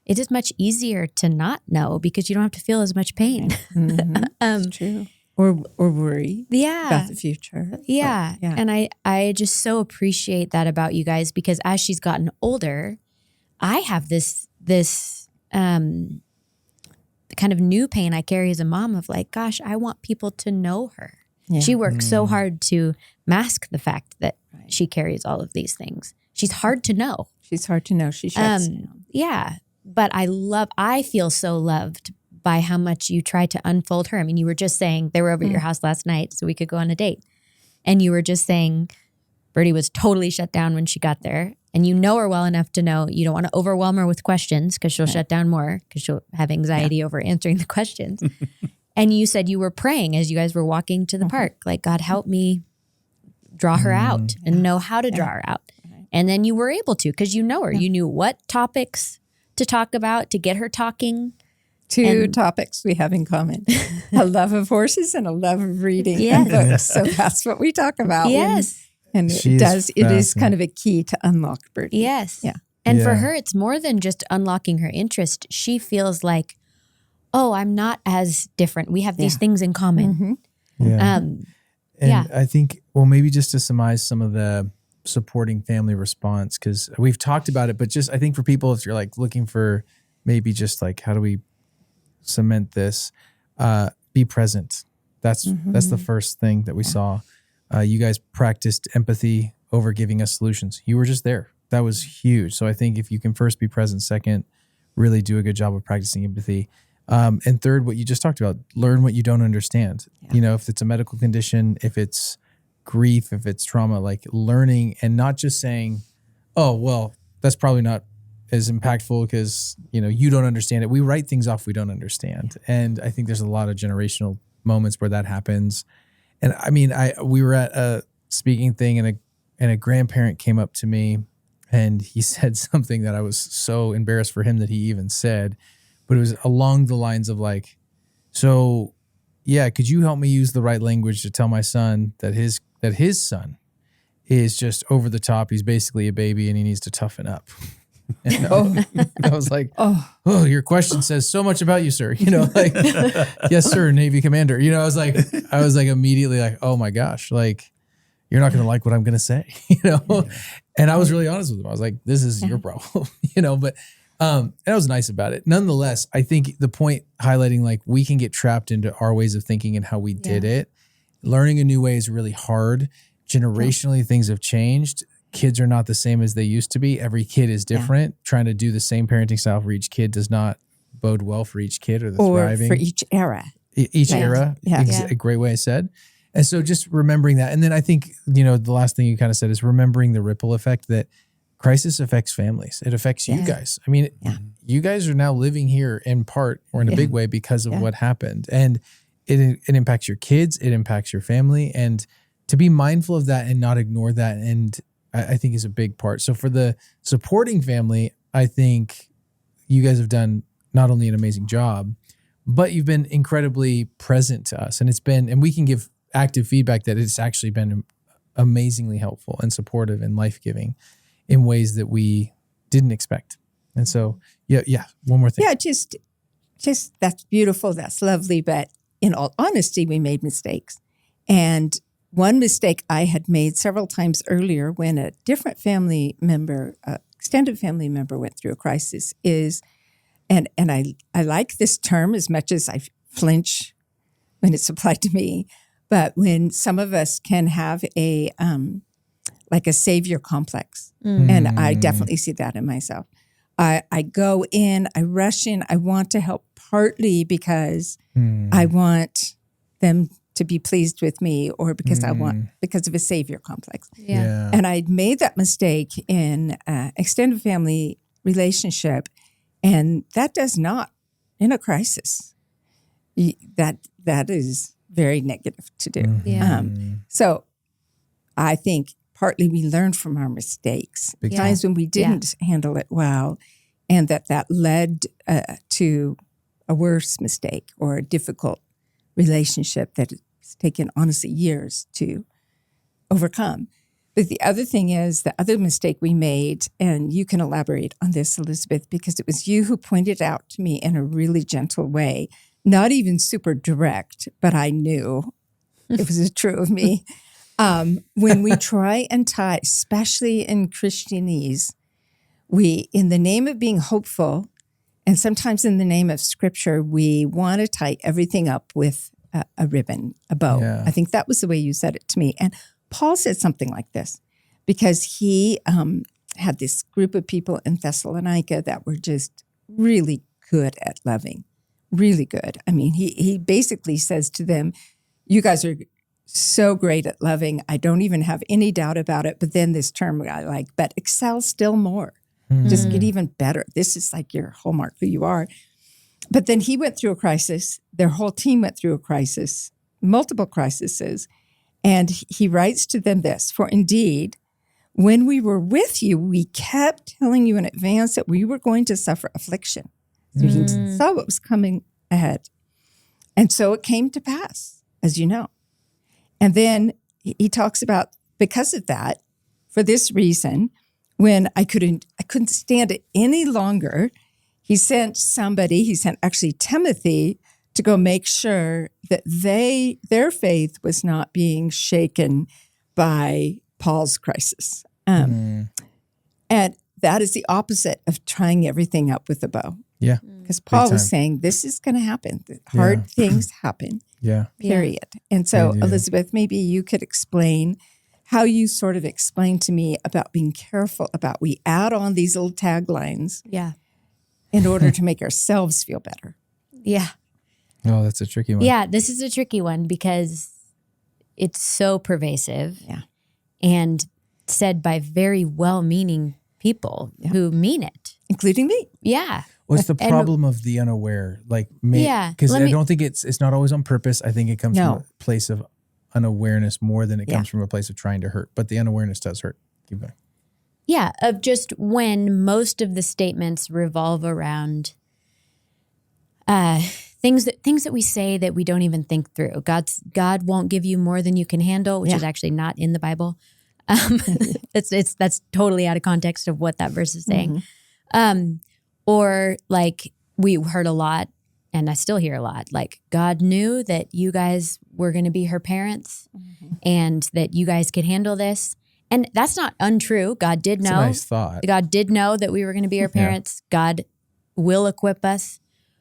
It is much easier to not know because you don't have to feel as much pain. It's true. Or worry about the future. Yeah. And I just so appreciate that about you guys because as she's gotten older, I have this kind of new pain I carry as a mom of like, gosh, I want people to know her. Yeah. She works so hard to mask the fact that she carries all of these things. She's hard to know. She's hard to know. She shuts down. Yeah. But I feel so loved by how much you try to unfold her. I mean, you were just saying they were over at your house last night so we could go on a date. And you were just saying Birdie was totally shut down when she got there. And you know her well enough to know you don't want to overwhelm her with questions because she'll shut down more because she'll have anxiety over answering the questions. And you said you were praying as you guys were walking to the park, like, God, help me draw her out and know how to draw her out. And then you were able to because you know her. You knew what topics to talk about to get her talking. Two topics we have in common: a love of horses and a love of reading and books. So that's what we talk about. Yes. And it is kind of a key to unlock Birdie. Yes. Yeah. And for her, it's more than just unlocking her interest. She feels like, oh, I'm not as different. We have these things in common. I think, well, maybe just to surmise some of the supporting family response, because we've talked about it, but just I think for people, if you're like looking for maybe just like, how do we cement this? Be present. That's the first thing that we saw. You guys practiced empathy over giving us solutions. You were just there. That was huge. So I think if you can first be present, second, really do a good job of practicing empathy. And third, what you just talked about, learn what you don't understand. Yeah. You know, if it's a medical condition, if it's grief, if it's trauma, like learning and not just saying, oh, well, that's probably not as impactful because, you know, you don't understand it. We write things off we don't understand. And I think there's a lot of generational moments where that happens. And I mean, we were at a speaking thing and a grandparent came up to me and he said something that I was so embarrassed for him that he even said, but it was along the lines of like, so yeah, could you help me use the right language to tell my son that his son is just over the top. He's basically a baby and he needs to toughen up. And I was like, oh, your question says so much about you, sir. You know, like, yes, sir, Navy commander. You know, I was like immediately like, oh my gosh, like, you're not going to like what I'm going to say, you know? Yeah. And I was really honest with him. I was like, this is your problem, you know, but, and I was nice about it. Nonetheless, I think the point highlighting, like, we can get trapped into our ways of thinking and how we did it. Learning a new way is really hard. Generationally, things have changed. Kids are not the same as they used to be. Every kid is different. Trying to do the same parenting style for each kid does not bode well for each kid or thriving. For each era. Each era. A great way said. And so just remembering that. And then I think, you know, the last thing you kind of said is remembering the ripple effect that crisis affects families. It affects you guys. I mean, you guys are now living here in part or in a big way because of what happened. And it impacts your kids. It impacts your family. And to be mindful of that and not ignore that, and I think is a big part. So for the supporting family, I think you guys have done not only an amazing job, but you've been incredibly present to us. And we can give active feedback that it's actually been amazingly helpful and supportive and life-giving in ways that we didn't expect. And so, one more thing. Yeah, just that's beautiful. That's lovely. But in all honesty, we made mistakes. And one mistake I had made several times earlier when a different family member, extended family member went through a crisis is, and I like this term as much as I flinch when it's applied to me, but when some of us can have a savior complex, and I definitely see that in myself. I go in, I rush in, I want to help partly because I want them to be pleased with me or because because of a savior complex. Yeah. And I'd made that mistake in extended family relationship, and that does not, in a crisis, that is very negative to do. Yeah. So I think partly we learned from our mistakes, times when we didn't handle it well, and that led to a worse mistake or a difficult relationship that it's taken, honestly, years to overcome. But the other thing is, the other mistake we made, and you can elaborate on this, Elizabeth, because it was you who pointed out to me in a really gentle way, not even super direct, but I knew it was true of me. When we try and tie, especially in Christianese, we, in the name of being hopeful, and sometimes in the name of Scripture, we want to tie everything up with a ribbon, a bow. Yeah. I think that was the way you said it to me. And Paul said something like this, because he had this group of people in Thessalonica that were just really good at loving, really good. I mean, he basically says to them, you guys are so great at loving. I don't even have any doubt about it. But then this term I like, but excel still more. Just get even better. This is like your hallmark, who you are. But then he went through a crisis. Their whole team went through a crisis, multiple crises. And he writes to them this, for indeed, when we were with you, we kept telling you in advance that we were going to suffer affliction. So he saw what was coming ahead. And so it came to pass, as you know. And then he talks about, because of that, for this reason, when I couldn't stand it any longer, he sent actually Timothy to go make sure that their faith was not being shaken by Paul's crisis. And that is the opposite of tying everything up with a bow. Yeah. Because Paul was saying, this is going to happen. Hard things happen. Yeah. Period. And so, Elizabeth, maybe you could explain how you sort of explained to me about being careful about we add on these little taglines in order to make ourselves feel better. Yeah. Oh, that's a tricky one. Yeah, this is a tricky one because it's so pervasive and said by very well-meaning people who mean it. Including me. Yeah. What's the problem of the unaware? Like, because I don't think it's not always on purpose. I think it comes from a place of unawareness more than it comes from a place of trying to hurt. But the unawareness does hurt. Keep going. Yeah, of just when most of the statements revolve around things that we say that we don't even think through. God won't give you more than you can handle, which is actually not in the Bible. That's totally out of context of what that verse is saying. Or like we heard a lot, and I still hear a lot, like God knew that you guys were going to be her parents and that you guys could handle this. And that's not untrue. God did know. It's a nice thought. God did know that we were going to be her parents. God will equip us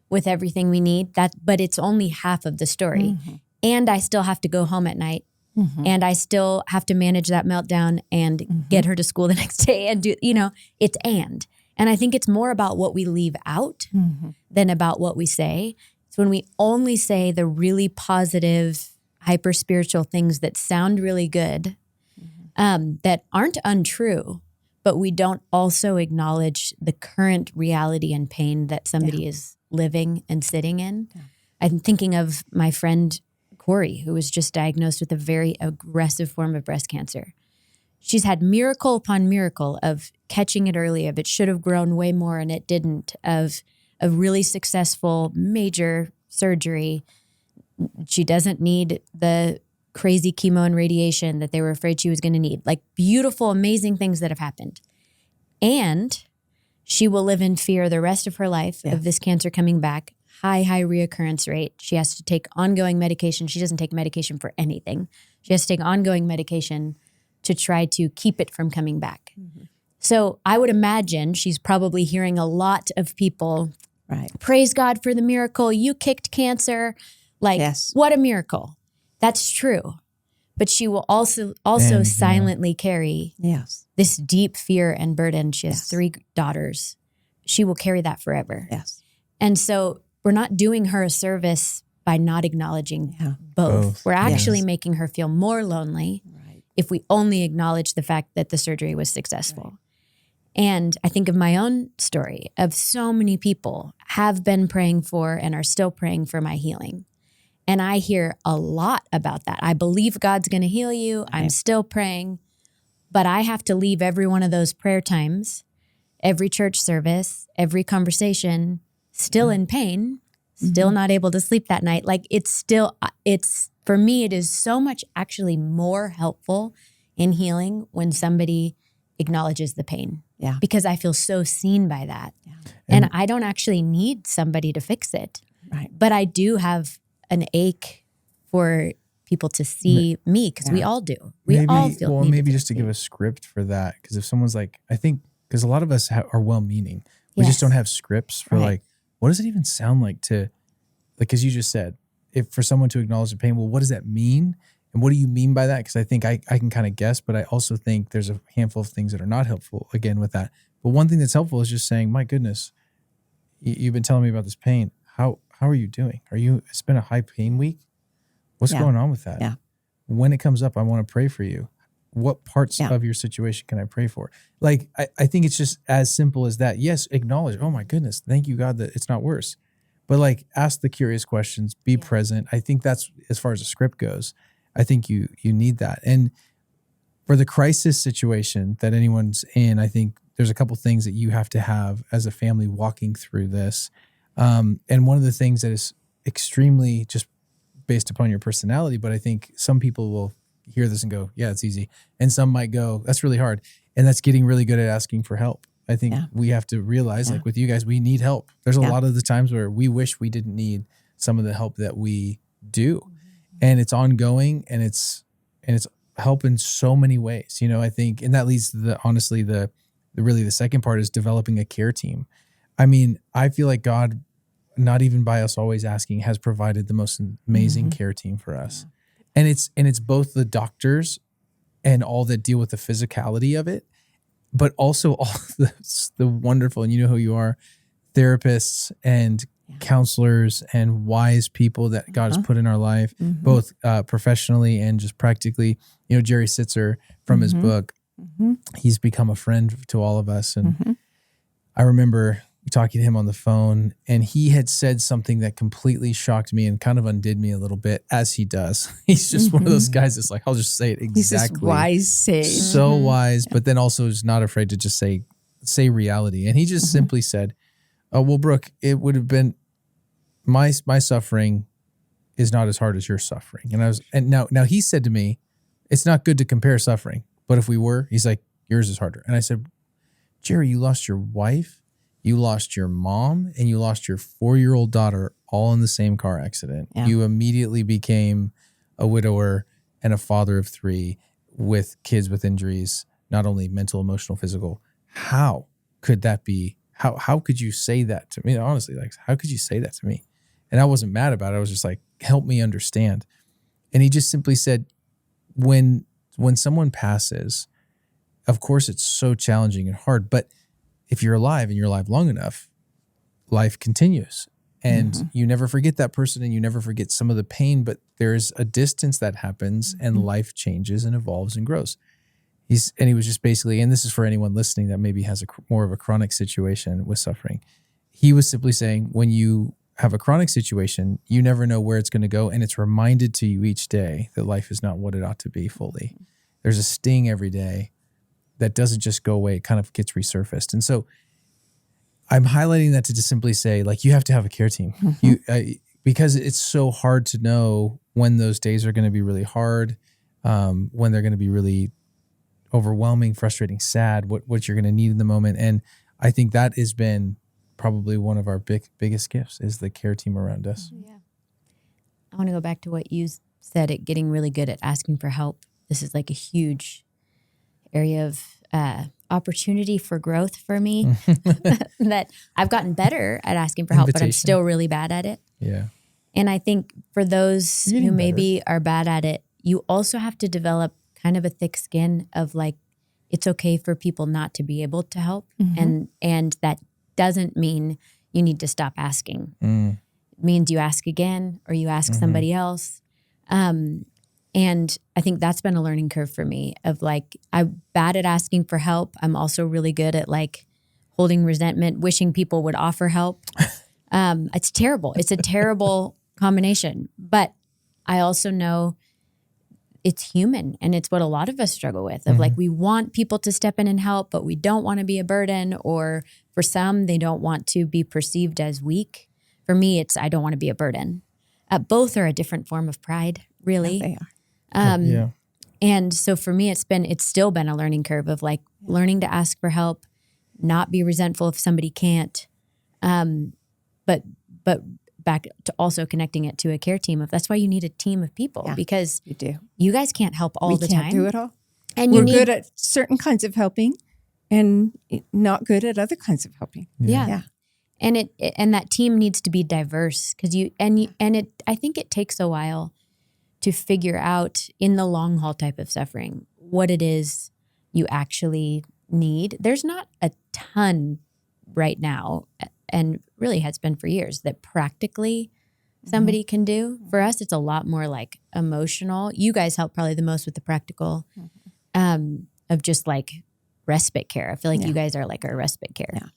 with everything we need. But it's only half of the story. And I still have to go home at night. And I still have to manage that meltdown and get her to school the next day and do, it's and. And I think it's more about what we leave out than about what we say. It's when we only say the really positive, hyper spiritual things that sound really good, that aren't untrue, but we don't also acknowledge the current reality and pain that somebody is living and sitting in. I'm thinking of my friend Corey, who was just diagnosed with a very aggressive form of breast cancer. She's had miracle upon miracle of catching it early, of it should have grown way more and it didn't, of a really successful major surgery. She doesn't need the crazy chemo and radiation that they were afraid she was going to need. Like beautiful, amazing things that have happened. And she will live in fear the rest of her life of this cancer coming back. High reoccurrence rate. She has to take ongoing medication. She doesn't take medication for anything. She has to take ongoing medication to try to keep it from coming back. So I would imagine she's probably hearing a lot of people, praise God for the miracle. You kicked cancer. Like, what a miracle. That's true. But she will also silently carry this deep fear and burden. She has 3 daughters. She will carry that forever. And so we're not doing her a service by not acknowledging both. Both. We're actually Yes. making her feel more lonely Right. if we only acknowledge the fact that the surgery was successful. And I think of my own story of so many people have been praying for and are still praying for my healing. And I hear a lot about that. I believe God's going to heal you. I'm still praying. But I have to leave every one of those prayer times, every church service, every conversation, still in pain, still not able to sleep that night. Like for me, it is so much actually more helpful in healing when somebody acknowledges the pain. Yeah. Because I feel so seen by that. Yeah. And I don't actually need somebody to fix it. Right. But I do have an ache for people to see me, because we all do. We all feel maybe just to give a script for that, because if someone's like, I think, because a lot of us are well-meaning, we just don't have scripts for like, what does it even sound like to, like, as you just said, if for someone to acknowledge the pain, well, what does that mean? And what do you mean by that? Because I think I can kind of guess, but I also think there's a handful of things that are not helpful, again, with that. But one thing that's helpful is just saying, my goodness, you've been telling me about this pain. How are you doing? It's been a high pain week? What's going on with that? Yeah. When it comes up, I want to pray for you. What parts of your situation can I pray for? Like, I think it's just as simple as that. Yes, acknowledge, oh my goodness, thank you, God, that it's not worse. But like, ask the curious questions, be present. I think that's, as far as the script goes, I think you need that. And for the crisis situation that anyone's in, I think there's a couple things that you have to have as a family walking through this. And one of the things that is extremely just based upon your personality, but I think some people will hear this and go, yeah, it's easy. And some might go, that's really hard. And that's getting really good at asking for help. I think we have to realize, like with you guys, we need help. There's a lot of the times where we wish we didn't need some of the help that we do. And it's ongoing, and it's help in so many ways, you know, I think. And that leads to the second part is developing a care team. I mean, I feel like God, not even by us always asking, has provided the most amazing care team for us. And it's both the doctors and all that deal with the physicality of it, but also all the wonderful, and you know who you are, therapists and counselors and wise people that God has put in our life, both professionally and just practically. You know, Jerry Sitzer from his book, he's become a friend to all of us. And I remember talking to him on the phone, and he had said something that completely shocked me and kind of undid me a little bit, as he does. He's just one of those guys that's like, I'll just say it exactly. He's this wise sage. So wise, but then also is not afraid to just say reality. And he just simply said, oh, well, Brooke, it would have been my suffering is not as hard as your suffering. And now he said to me, it's not good to compare suffering, but if we were, he's like, yours is harder. And I said, Jerry, you lost your wife, you lost your mom, and you lost your 4-year-old daughter all in the same car accident. Yeah. You immediately became a widower and a father of 3 with kids with injuries, not only mental, emotional, physical. How could that be? How could you say that to me? Honestly, like, how could you say that to me? And I wasn't mad about it. I was just like, help me understand. And he just simply said, when someone passes, of course it's so challenging and hard, but if you're alive and you're alive long enough, life continues. And you never forget that person, and you never forget some of the pain, but there's a distance that happens, and life changes and evolves and grows. He was just basically, and this is for anyone listening that maybe has more of a chronic situation with suffering. He was simply saying, when you have a chronic situation, you never know where it's going to go. And it's reminded to you each day that life is not what it ought to be fully. There's a sting every day that doesn't just go away. It kind of gets resurfaced. And so I'm highlighting that to just simply say, like, you have to have a care team. Because it's so hard to know when those days are going to be really hard, when they're going to be really overwhelming, frustrating, sad, what you're going to need in the moment. And I think that has been probably one of our biggest gifts, is the care team around us. Yeah. I want to go back to what you said, at getting really good at asking for help. This is like a huge area of opportunity for growth for me, that I've gotten better at asking for help, but I'm still really bad at it. Yeah. And I think for those who maybe are bad at it, you also have to develop kind of a thick skin of, like, it's okay for people not to be able to help. And that doesn't mean you need to stop asking. means you ask again or you ask somebody else. And I think that's been a learning curve for me of like, I'm bad at asking for help. I'm also really good at like holding resentment, wishing people would offer help. It's terrible. It's a terrible combination. But I also know it's human, and it's what a lot of us struggle with of like, we want people to step in and help, but we don't want to be a burden, or for some, they don't want to be perceived as weak. For me, it's, I don't want to be a burden. Both are a different form of pride, really. Yeah, they are. And so for me, it's still been a learning curve of like learning to ask for help, not be resentful if somebody can't. But back to also connecting it to a care team of that's why you need a team of people, because You do. you guys can't help all the time. We can't do it all. And we're good at certain kinds of helping and not good at other kinds of helping. Yeah. And and that team needs to be diverse because I think it takes a while to figure out in the long haul type of suffering what it is you actually need. There's not a ton right now, and really has been for years, that practically somebody can do. For us, it's a lot more like emotional. You guys help probably the most with the practical of just like respite care. I feel like you guys are like our respite care.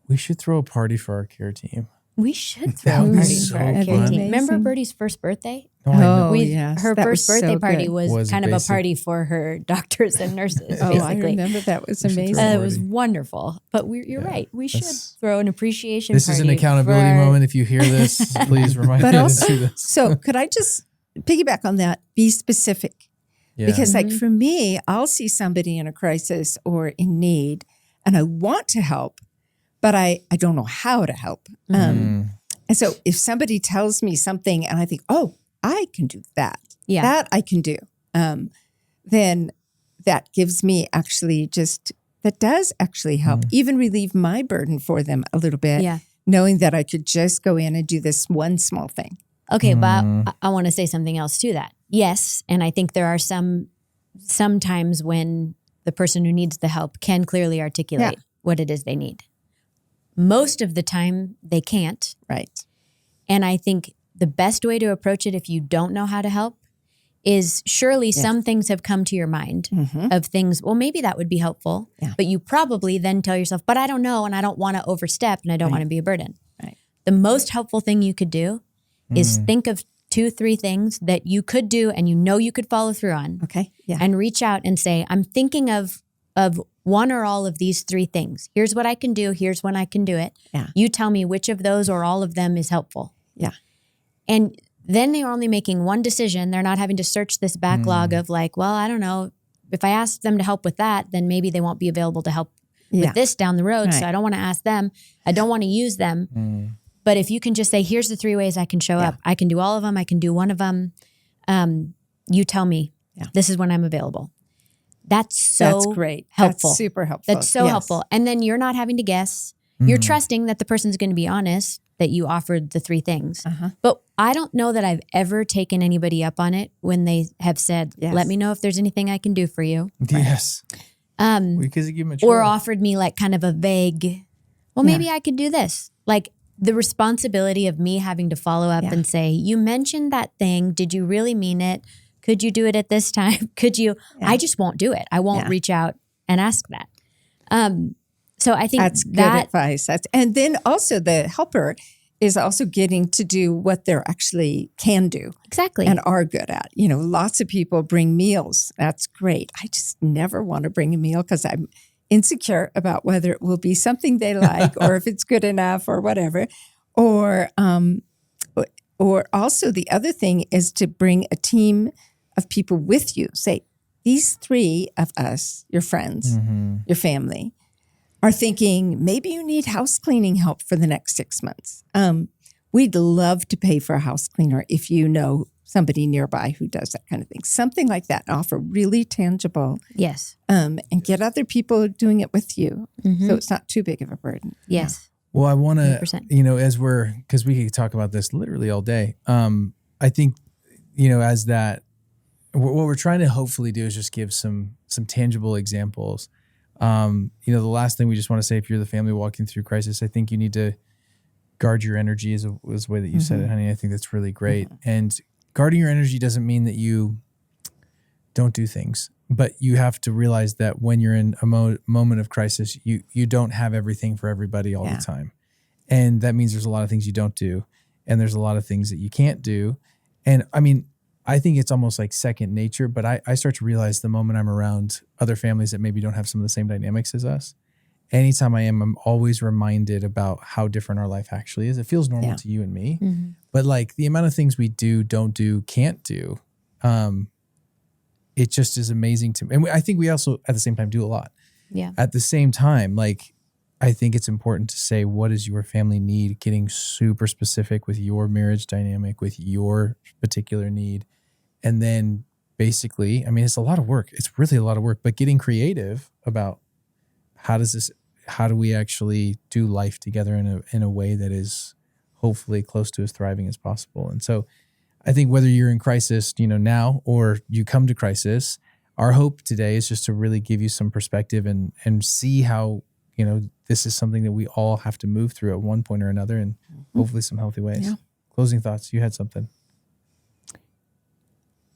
We should throw a party for our care team. We should That throw a would be party so for our care fun. team. Remember Amazing. Birdie's first birthday? No, I know. yes. Her that first was birthday so party good. was kind of a basic. party for her doctors and nurses, Oh, I basically. remember that was We should amazing. throw a It was party. wonderful. But you're right. We should throw an appreciation This party. is an accountability for our- moment. If you hear this, please remind But me also, to do this. so could I just piggyback on that? Be specific. Yeah. Because like for me, I'll see somebody in a crisis or in need and I want to help, but I don't know how to help. And so if somebody tells me something and I think, oh, I can do that. Yeah. That I can do. Then that gives me actually that does actually help, even relieve my burden for them a little bit. Yeah. Knowing that I could just go in and do this one small thing. Okay, but I want to say something else to that. Yes, and I think there are some times when the person who needs the help can clearly articulate what it is they need. Most of the time, they can't. Right. And I think the best way to approach it if you don't know how to help is surely some things have come to your mind of things, well, maybe that would be helpful. Yeah. But you probably then tell yourself, but I don't know and I don't want to overstep and I don't want to be a burden. Right. The most helpful thing you could do is think of 2-3 things that you could do and you know you could follow through on. Okay. Yeah. And reach out and say, I'm thinking of one or all of these 3 things. Here's what I can do. Here's when I can do it. Yeah. You tell me which of those or all of them is helpful. Yeah. And then they're only making one decision. They're not having to search this backlog of like, well, I don't know. If I ask them to help with that, then maybe they won't be available to help with this down the road. So I don't want to ask them. I don't want to use them. But if you can just say, here's the 3 ways I can show up. I can do all of them. I can do one of them. You tell me. This is when I'm available. That's great. helpful. That's super helpful. That's so helpful. And then you're not having to guess. You're trusting that the person's going to be honest that you offered the 3 things. But I don't know that I've ever taken anybody up on it when they have said, let me know if there's anything I can do for you. Yes. Because you give them a choice. Or offered me like kind of a vague, well, maybe I could do this. Like the responsibility of me having to follow up and say, you mentioned that thing. Did you really mean it? Could you do it at this time? Could you? I just won't do it. I won't reach out and ask that. So I think that's good advice. And then also the helper is also getting to do what they're actually can do. Exactly. And are good at. You know, lots of people bring meals. That's great. I just never want to bring a meal because I'm insecure about whether it will be something they like or if it's good enough or whatever. Or also the other thing is to bring a team of people with you. Say, these 3 of us, your friends, your family, are thinking maybe you need house cleaning help for the next 6 months. We'd love to pay for a house cleaner if you know somebody nearby who does that kind of thing. Something like that. Offer really tangible. Yes. And get other people doing it with you. So it's not too big of a burden. Yes. Well, I want to, 100%. because we could talk about this literally all day. I think, as that, what we're trying to hopefully do is just give some tangible examples. The last thing we just want to say, if you're the family walking through crisis, I think you need to guard your energy is the way that you said it, honey. I think that's really great. And guarding your energy doesn't mean that you don't do things, but you have to realize that when you're in a moment of crisis, you don't have everything for everybody all the time. And that means there's a lot of things you don't do. And there's a lot of things that you can't do. And I mean, I think it's almost like second nature, but I start to realize the moment I'm around other families that maybe don't have some of the same dynamics as us, anytime I'm always reminded about how different our life actually is. It feels normal to you and me, but like the amount of things we do, don't do, can't do, it just is amazing to me. And I think we also at the same time do a lot. Yeah. At the same time, like, I think it's important to say, what does your family need? Getting super specific with your marriage dynamic, with your particular need. And then basically, I mean, it's a lot of work. It's really a lot of work, but getting creative about how do we actually do life together in a way that is hopefully close to as thriving as possible. And so I think whether you're in crisis, now, or you come to crisis, our hope today is just to really give you some perspective and see how, this is something that we all have to move through at one point or another, and hopefully some healthy ways. Yeah. Closing thoughts. You had something.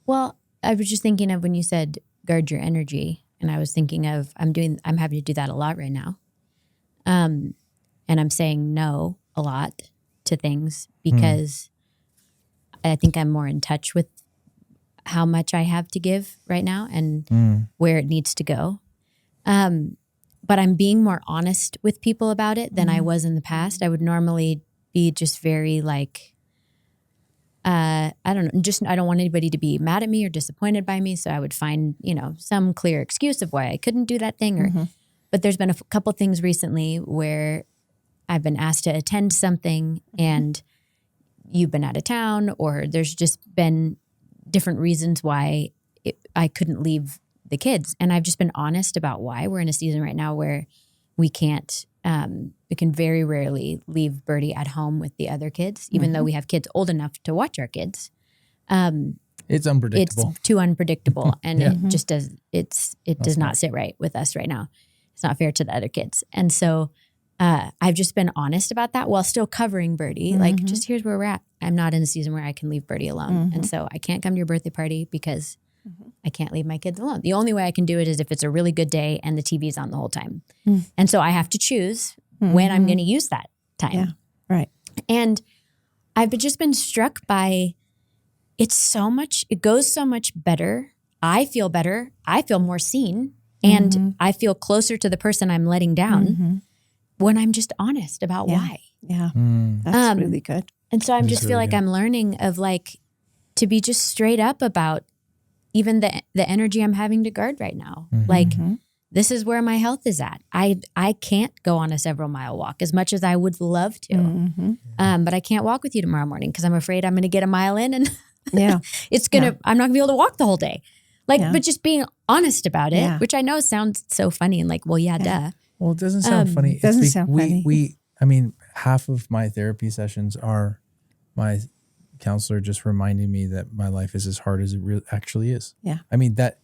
Well, I was just thinking of when you said guard your energy, and I was thinking of I'm having to do that a lot right now. And I'm saying no a lot to things because I think I'm more in touch with how much I have to give right now and where it needs to go. But I'm being more honest with people about it than I was in the past. I would normally be just very like, I don't know, I don't want anybody to be mad at me or disappointed by me. So I would find, some clear excuse of why I couldn't do that thing. But there's been a couple things recently where I've been asked to attend something and you've been out of town, or there's just been different reasons why I couldn't leave the kids. And I've just been honest about why. We're in a season right now where we can't, we can very rarely leave Birdie at home with the other kids, even though we have kids old enough to watch our kids. It's unpredictable. It's too unpredictable. And it just does not sit right with us right now. It's not fair to the other kids. And so I've just been honest about that while still covering Birdie. Like, just here's where we're at. I'm not in a season where I can leave Birdie alone. And so I can't come to your birthday party because I can't leave my kids alone. The only way I can do it is if it's a really good day and the TV's on the whole time. And so I have to choose when I'm going to use that time. Yeah, right. And I've just been struck by it goes so much better. I feel better. I feel more seen. And I feel closer to the person I'm letting down when I'm just honest about why. Yeah, that's really good. And so I just feel like I'm learning of like to be just straight up about even the energy I'm having to guard right now. Like this is where my health is at. I can't go on a several mile walk as much as I would love to. But I can't walk with you tomorrow morning because I'm afraid I'm going to get a mile in and I'm not going to be able to walk the whole day. But just being honest about it, which I know sounds so funny and like, well, duh. Well, it doesn't sound funny. It doesn't sound funny. I mean, half of my therapy sessions are my counselor just reminding me that my life is as hard as it actually is. Yeah. I mean, that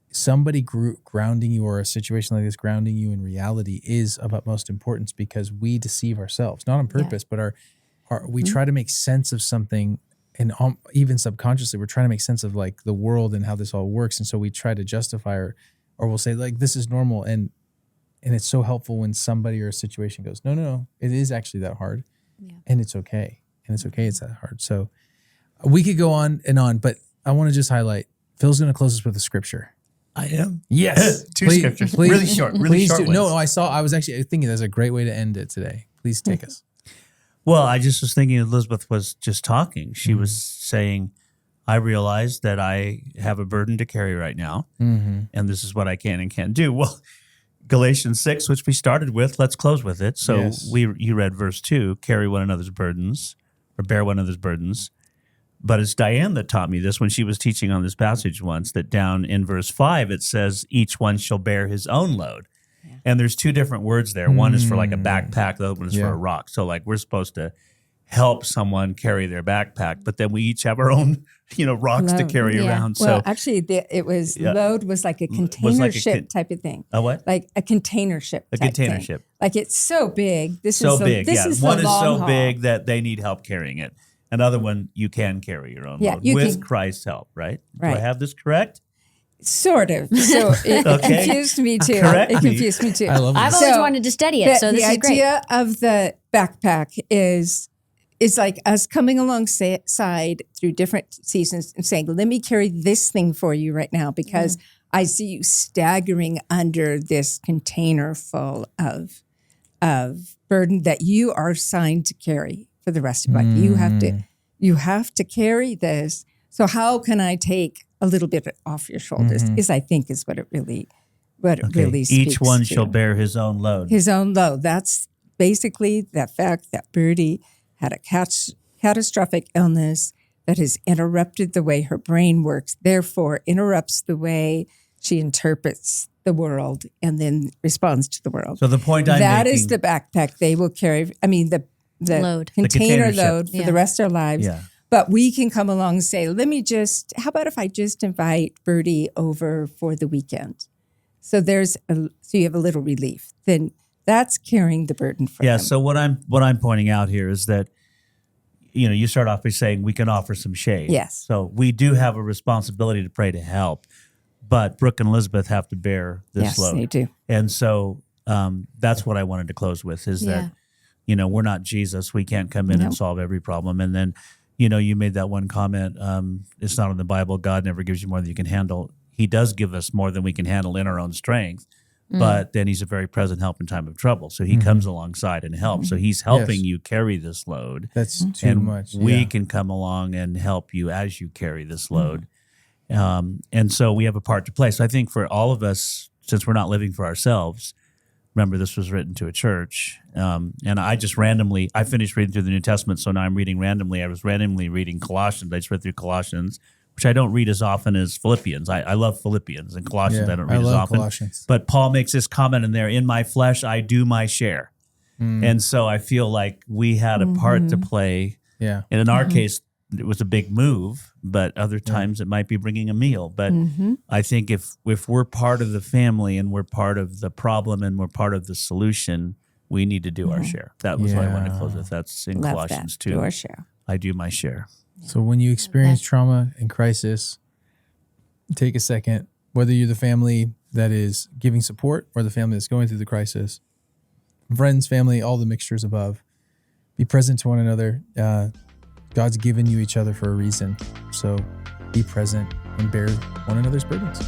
somebody grounding you, or a situation like this grounding you in reality, is of utmost importance, because we deceive ourselves, not on purpose, but we try to make sense of something. And even subconsciously, we're trying to make sense of like the world and how this all works. And so we try to justify or we'll say like, this is normal. And it's so helpful when somebody or a situation goes, no, it is actually that hard. Yeah. And it's okay. And it's okay it's that hard. So we could go on and on, but I want to just highlight, Phil's going to close us with a scripture. I am. Yes. Two scriptures. Really short. Really short ones. No, I was actually thinking that's a great way to end it today. Please take us. Well, I just was thinking Elizabeth was just talking. She was saying, I realize that I have a burden to carry right now, and this is what I can and can't do. Well, Galatians 6, which we started with, let's close with it. So you read verse 2, carry one another's burdens, or bear one another's burdens. But it's Diane that taught me this when she was teaching on this passage once, that down in verse 5, it says, each one shall bear his own load. And there's two different words there. One is for like a backpack, the other one is for a rock. So like we're supposed to help someone carry their backpack, but then we each have our own, rocks to Load. carry around. Well, So actually, load was like a Was container like a ship type of thing. a what? Like a container ship. A type container thing. ship. Like it's so big. This So is big. This Yeah. is One the is long so haul. big that they need help carrying it. Another one, you can carry your own Yeah, load you with can. Christ's help, right? Right. Do I have this correct? Sort of. So it Okay. confused me too. Correct It me. confused me too. I love I've this. always So, wanted to study it, so this the is great. idea of the backpack is like us coming alongside through different seasons and saying, let me carry this thing for you right now because I see you staggering under this container full of burden that you are assigned to carry for the rest of life. You have to carry this. So how can I take a little bit off your shoulders? Is I think is what it really speaks Each one to. shall bear his own load. His own load. That's basically that fact that Birdie had a catastrophic illness that has interrupted the way her brain works, therefore interrupts the way she interprets the world and then responds to the world. So the point I'm That making, is the backpack they will carry. I mean, the Load. container ship. load for Yeah. the rest of our lives. Yeah. But we can come along and say, how about if I just invite Birdie over for the weekend? So so you have a little relief. Then that's carrying the burden for them. So what I'm pointing out here is that, you start off by saying we can offer some shade. Yes. So we do have a responsibility to pray to help, but Brooke and Elizabeth have to bear this Yes, load. they do. And so that's what I wanted to close with is that, we're not Jesus. We can't come in and solve every problem. And then, you made that one comment. It's not in the Bible. God never gives you more than you can handle. He does give us more than we can handle in our own strength. But then he's a very present help in time of trouble. So he comes alongside and helps. So he's helping you carry this load. That's too And much. we can come along and help you as you carry this load. And so we have a part to play. So I think for all of us, since we're not living for ourselves, remember this was written to a church. And I finished reading through the New Testament. So now I'm reading randomly. I was randomly reading Colossians. I just read through Colossians, which I don't read as often as Philippians. I love Philippians, and Colossians I don't read as often. Colossians. But Paul makes this comment in there, in my flesh, I do my share. And so I feel like we had a part to play. Yeah. And in our case, it was a big move, but other times it might be bringing a meal. But I think if we're part of the family and we're part of the problem and we're part of the solution, we need to do our share. That was what I wanted to close with. That's in Love Colossians that. 2. Do our share. I do my share. So when you experience trauma and crisis, take a second, whether you're the family that is giving support or the family that's going through the crisis, friends, family, all the mixtures above, be present to one another. God's given you each other for a reason. So be present and bear one another's burdens.